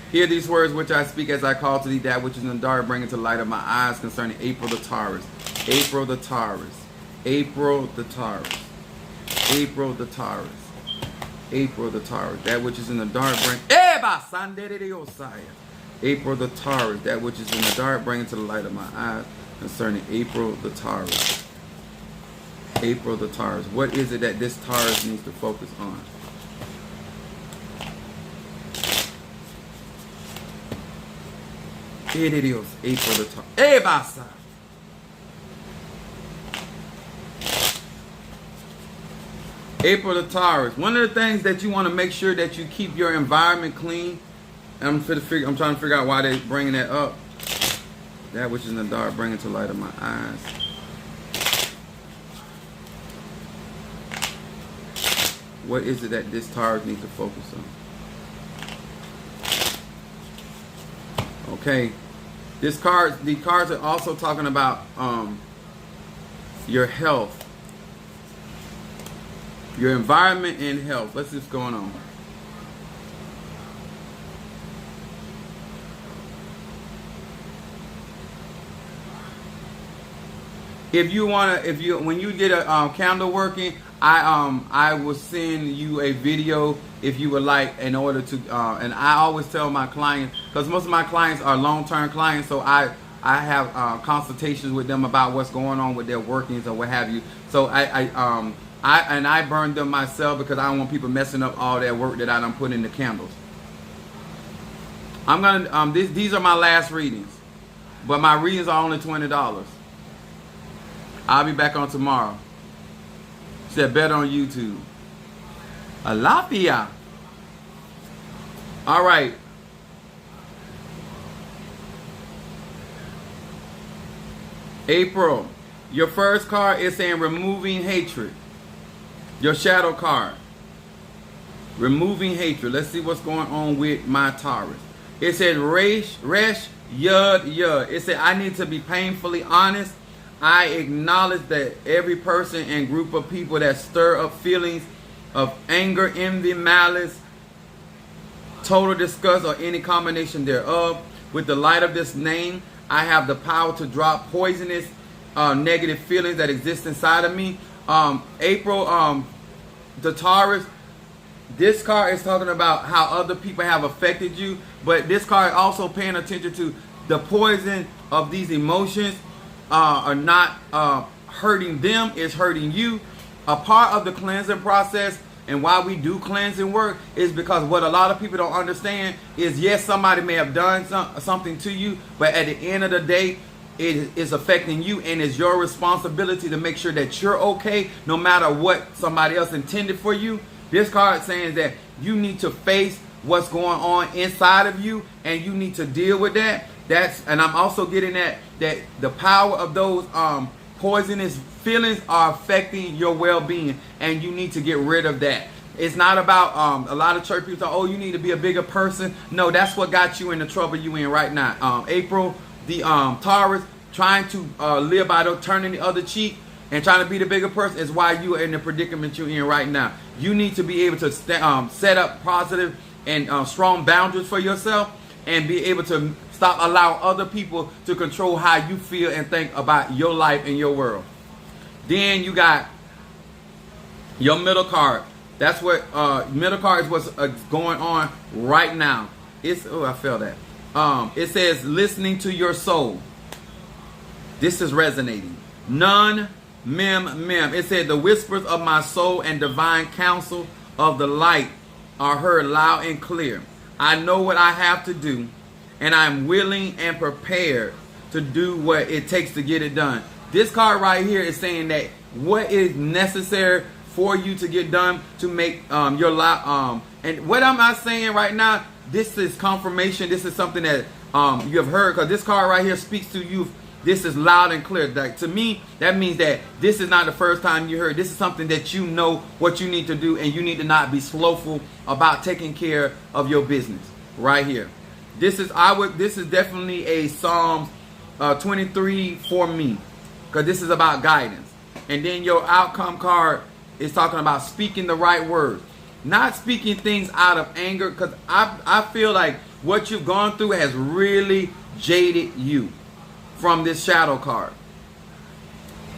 Hear these words which I speak as I call to thee that which is in the dark, bring it to light of my eyes concerning April the Taurus. April the Taurus. April the Taurus. April the Taurus. April the Taurus. That which is in the dark, bring. April the Taurus. That which is in the dark, bring it to the light of my eyes concerning April the Taurus. April the Taurus. What is it that this Taurus needs to focus on? April the Taurus. April the Taurus. One of the things that you want to make sure that you keep your environment clean. I'm trying to figure out why they're bringing that up. That which is in the dark, bring it to light of my eyes. What is it that this Taurus needs to focus on? Okay. The cards are also talking about your health. Your environment and health. What's this going on? When you get a candle working, I will send you a video if you would like, in order to and I always tell my clients, because most of my clients are long-term clients, so I have consultations with them about what's going on with their workings or what have you. So I burn them myself because I don't want people messing up all that work that I done put in the candles. I'm gonna these are my last readings, but my readings are only $20. I'll be back on tomorrow. Said better on YouTube. Alafia. All right. April. Your first card is saying removing hatred. Your shadow card. Removing hatred. Let's see what's going on with my Taurus. It said Resh Yud Yud. It said I need to be painfully honest. I acknowledge that every person and group of people that stir up feelings of anger, envy, malice, total disgust, or any combination thereof. With the light of this name, I have the power to drop poisonous, negative feelings that exist inside of me. April, the Taurus, This card is talking about how other people have affected you, but this card also paying attention to the poison of these emotions are not hurting them, it's hurting you. A part of the cleansing process and why we do cleansing work is because what a lot of people don't understand is, yes, somebody may have done something to you, but at the end of the day, it is affecting you, and it's your responsibility to make sure that you're okay no matter what somebody else intended for you. This card saying that you need to face what's going on inside of you, and you need to deal with that. And I'm also getting that the power of those poisonous feelings are affecting your well-being, and you need to get rid of that. It's not about a lot of church people say, oh, you need to be a bigger person. No, that's what got you in the trouble you in right now. April, the Taurus, trying to live by turning the other cheek and trying to be the bigger person is why you are in the predicament you're in right now. You need to be able to set up positive and strong boundaries for yourself, and be able to stop allowing other people to control how you feel and think about your life and your world. Then you got your middle card. That's what middle card is what's going on right now. I felt that. It says listening to your soul. This is resonating. None, mem. It said the whispers of my soul and divine counsel of the light are heard loud and clear. I know what I have to do, and I'm willing and prepared to do what it takes to get it done. This card right here is saying that what is necessary for you to get done to make your life. And what am I saying right now? This is confirmation. This is something that you have heard, because this card right here speaks to you. This is loud and clear. Like, to me, that means that this is not the first time you heard. This is something that you know what you need to do, and you need to not be slowful about taking care of your business right here. This is definitely a Psalms 23 for me, because this is about guidance. And then your outcome card is talking about speaking the right words, not speaking things out of anger, because I feel like what you've gone through has really jaded you from this shadow card.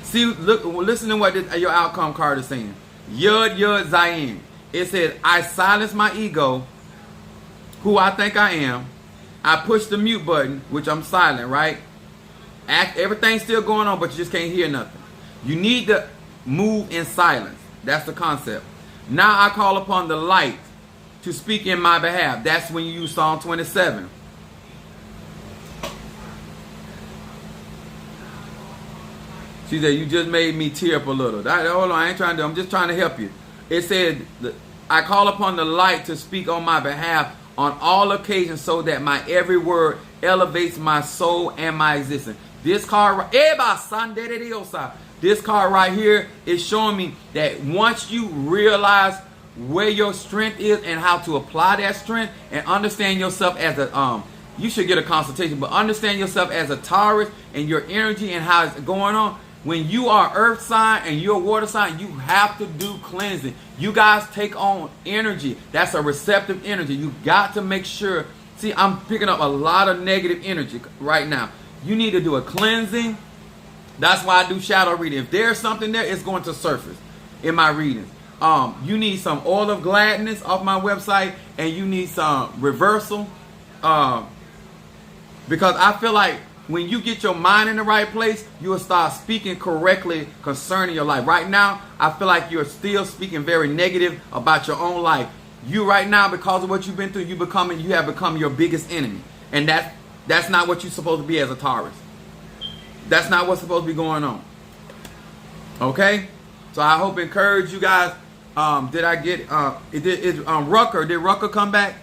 See, look, listen to what your outcome card is saying. Yud Zayin. It says, I silence my ego, who I think I am. I push the mute button, which I'm silent, right? Everything's still going on, but you just can't hear nothing. You need to move in silence. That's the concept. Now I call upon the light to speak in my behalf. That's when you use Psalm 27. She said, you just made me tear up a little. Hold on, I ain't trying to, I'm just trying to help you. It said, I call upon the light to speak on my behalf on all occasions, so that my every word elevates my soul and my existence. This card right here is showing me that once you realize where your strength is and how to apply that strength, and understand yourself as a you should get a consultation, but understand yourself as a Taurus and your energy and how it's going on. When you are earth sign and you're water sign, you have to do cleansing. You guys take on energy. That's a receptive energy. You got to make sure. See, I'm picking up a lot of negative energy right now. You need to do a cleansing. That's why I do shadow reading. If there's something there, it's going to surface in my readings. You need some oil of gladness off my website, and you need some reversal. Because I feel like when you get your mind in the right place, you will start speaking correctly concerning your life. Right now, I feel like you're still speaking very negative about your own life. You right now, because of what you've been through, you have become your biggest enemy. And that's not what you're supposed to be as a Taurus. That's not what's supposed to be going on. Okay? So I hope encourage you guys. Did I get Rucker? Did Rucker come back?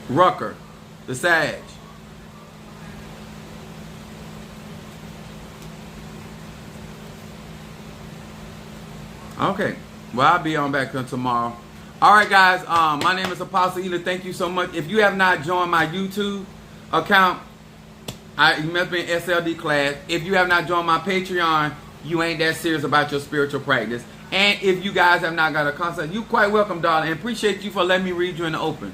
Rucker, the Sag. Okay. Well, I'll be on back tomorrow. All right, guys. My name is Apostle Ely. Thank you so much. If you have not joined my YouTube account, you must be in SLD class. If you have not joined my Patreon, you ain't that serious about your spiritual practice. And if you guys have not got a consult, you quite welcome, darling. And appreciate you for letting me read you in the open.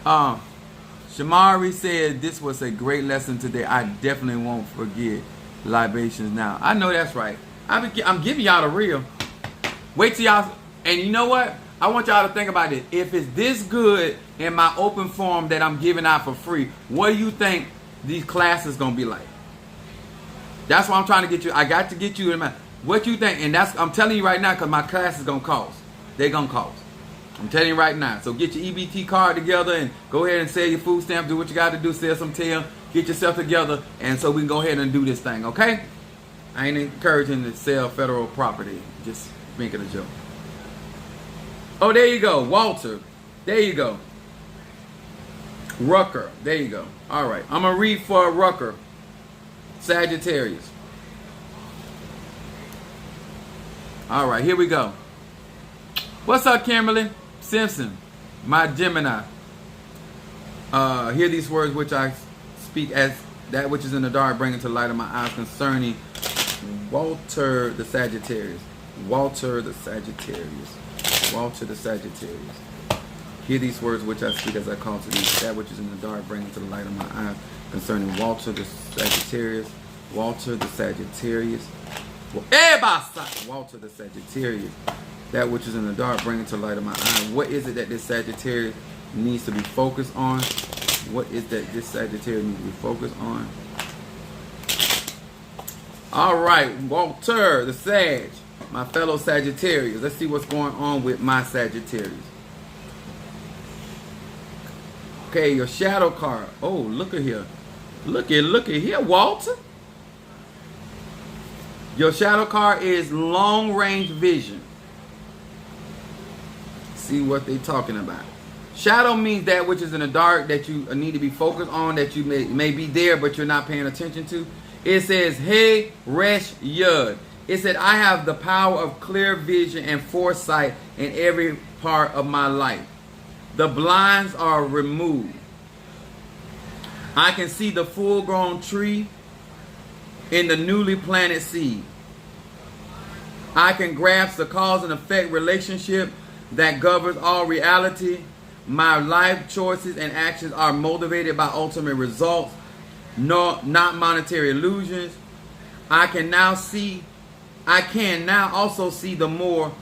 Shamari said this was a great lesson today. I definitely won't forget libations now. I know that's right. I'm giving y'all the real. Wait till y'all, and you know what? I want y'all to think about this. If it's this good in my open forum that I'm giving out for free, what do you think these classes gonna be like? That's why I'm trying to get you. I got to get you in my. What you think? And that's, I'm telling you right now, because my class is gonna cost. They're gonna cost. I'm telling you right now. So get your EBT card together and go ahead and sell your food stamp. Do what you got to do. Sell some tail. Get yourself together, and so we can go ahead and do this thing. Okay? I ain't encouraging to sell federal property. Just making a joke. Oh, there you go, Walter. There you go. Rucker. There you go. All right. I'm gonna read for Rucker. Sagittarius. All right, here we go. What's up, Kimberly Simpson, my Gemini? Hear these words which I speak as that which is in the dark, bring into the light of my eyes concerning Walter the Sagittarius. Walter the Sagittarius. Walter the Sagittarius. Hear these words which I speak as I call to thee, that which is in the dark, bring into the light of my eyes concerning Walter the Sagittarius. Walter the Sagittarius. Walter the Sagittarius. That which is in the dark, bring into the light of my eye. What is it that this Sagittarius needs to be focused on? What is that this Sagittarius needs to be focused on? All right, Walter the Sag, my fellow Sagittarius. Let's see what's going on with my Sagittarius. Okay, your shadow card. Oh, look at here. Look at here, Walter. Your shadow card is long range vision. See what they're talking about. Shadow means that which is in the dark that you need to be focused on, that you may be there but you're not paying attention to. It says, Hey Resh Yud. It said, I have the power of clear vision and foresight in every part of my life. The blinds are removed. I can see the full-grown tree in the newly planted seed. I can grasp the cause and effect relationship that governs all reality. My life choices and actions are motivated by ultimate results, not monetary illusions. I can now also see the more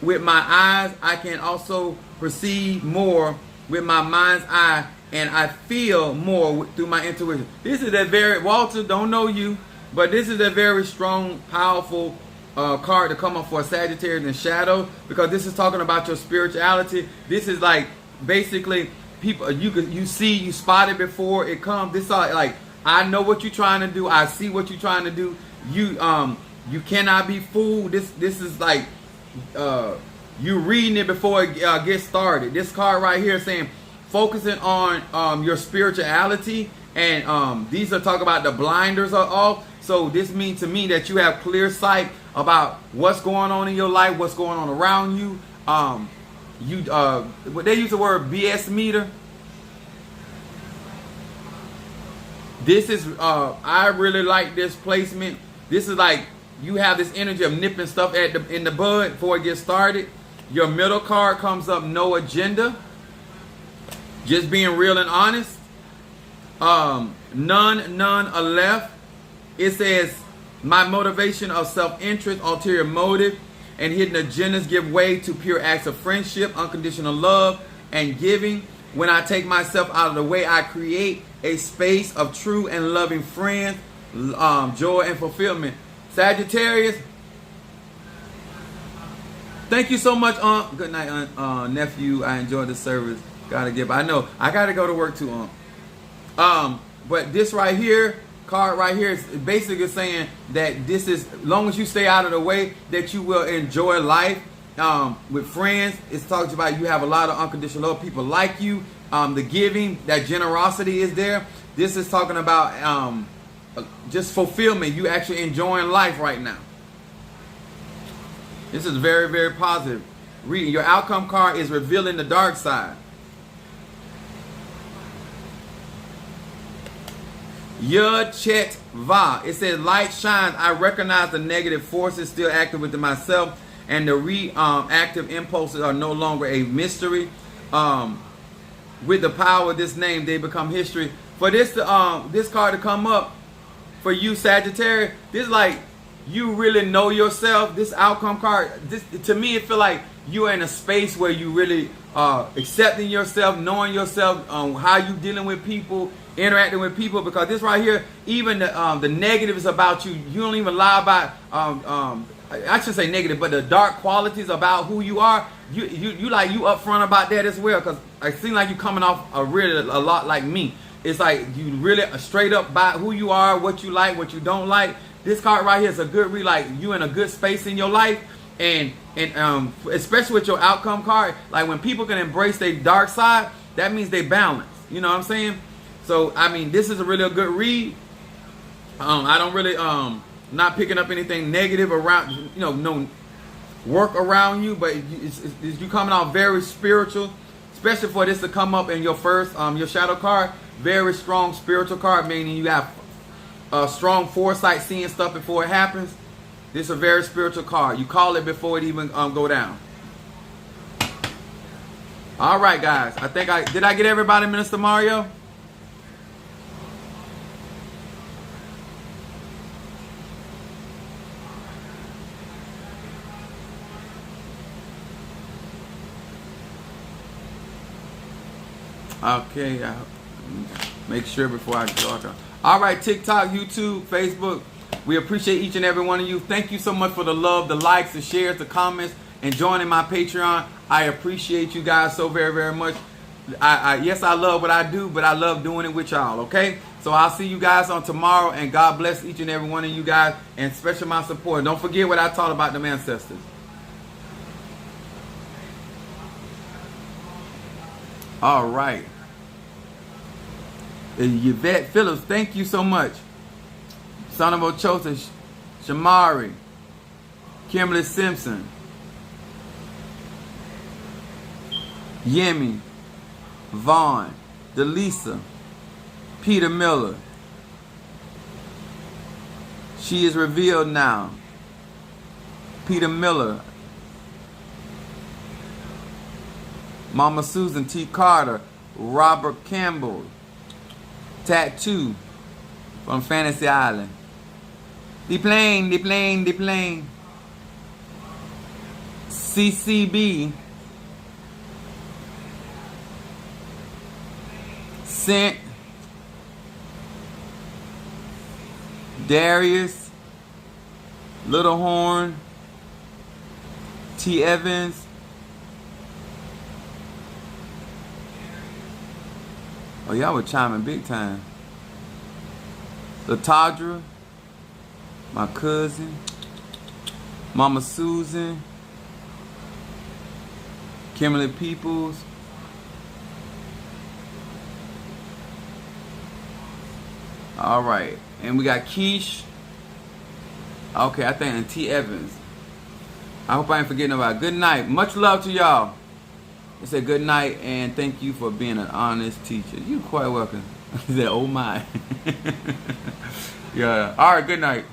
with my eyes. I can also perceive more with my mind's eye, and I feel more through my intuition. This is a very, Walter, don't know you, but this is a very strong, powerful card to come up for a Sagittarius in shadow, because this is talking about your spirituality. This is like basically people you spot it before it comes. This is like, I know what you're trying to do. I see what you're trying to do. You cannot be fooled. This is like you reading it before it gets started. This card right here is saying focusing on your spirituality, and these are talking about the blinders are off. So this means to me that you have clear sight about what's going on in your life, what's going on around you. They use the word BS meter. This is I really like this placement. This is like you have this energy of nipping stuff in the bud before it gets started. Your middle card comes up, no agenda. Just being real and honest. None are left. It says, my motivation of self-interest, ulterior motive, and hidden agendas give way to pure acts of friendship, unconditional love, and giving. When I take myself out of the way, I create a space of true and loving friends, joy and fulfillment. Sagittarius, thank you so much, good night, nephew. I enjoyed the service. Gotta give. I know I gotta go to work too, but this right here, card right here, is basically saying that this is, as long as you stay out of the way, that you will enjoy life with friends. It talks about you have a lot of unconditional love. People like you. The giving, that generosity is there. This is talking about just fulfillment. You actually enjoying life right now. This is very, very positive. Reading your outcome card is revealing the dark side. Yud Chet Va. It says, light shines. I recognize the negative forces still active within myself, and the reactive impulses are no longer a mystery. With the power of this name, they become history. For this card to come up for you, Sagittarius, this is like you really know yourself, this outcome card, this, to me, it feel like you're in a space where you really accepting yourself, knowing yourself, how you dealing with people, interacting with people. Because this right here, even the negatives about you, you don't even lie about. I shouldn't say negative, but the dark qualities about who you are, you like you upfront about that as well. Because I seem like you coming off a lot like me. It's like you really straight up about who you are, what you like, what you don't like. This card right here is a good read. Like you in a good space in your life, and especially with your outcome card. Like when people can embrace their dark side, that means they balance. You know what I'm saying? So I mean, this is a really good read. I don't really not picking up anything negative around, no work around you, but it's you coming out very spiritual, especially for this to come up in your first your shadow card. Very strong spiritual card, meaning you have strong foresight, seeing stuff before it happens. This is a very spiritual card. You call it before it even go down. All right, guys. Did I get everybody, Minister Mario? Okay, make sure before I talk. All right, TikTok, YouTube, Facebook. We appreciate each and every one of you. Thank you so much for the love, the likes, the shares, the comments, and joining my Patreon. I appreciate you guys so very, very much. Yes, I love what I do, but I love doing it with y'all, okay? So I'll see you guys on tomorrow, and God bless each and every one of you guys, and especially my support. Don't forget what I taught about them ancestors. All right. Yvette Phillips, thank you so much. Son of Ochosa, Shamari, Kimberly Simpson, Yemi, Vaughn, Delisa, Peter Miller. She is revealed now. Peter Miller. Mama Susan T. Carter, Robert Campbell, Tattoo from Fantasy Island. The plane. CCB, Scent, Darius, Little Horn, T. Evans, oh, y'all were chiming big time. Latadra, my cousin, Mama Susan, Kimberly Peoples, all right, and we got Keish. Okay, I think, and T. Evans. I hope I ain't forgetting about. Good night. Much love to y'all. It said good night and thank you for being an honest teacher. You're quite welcome. He said, oh my. Yeah. All right, good night.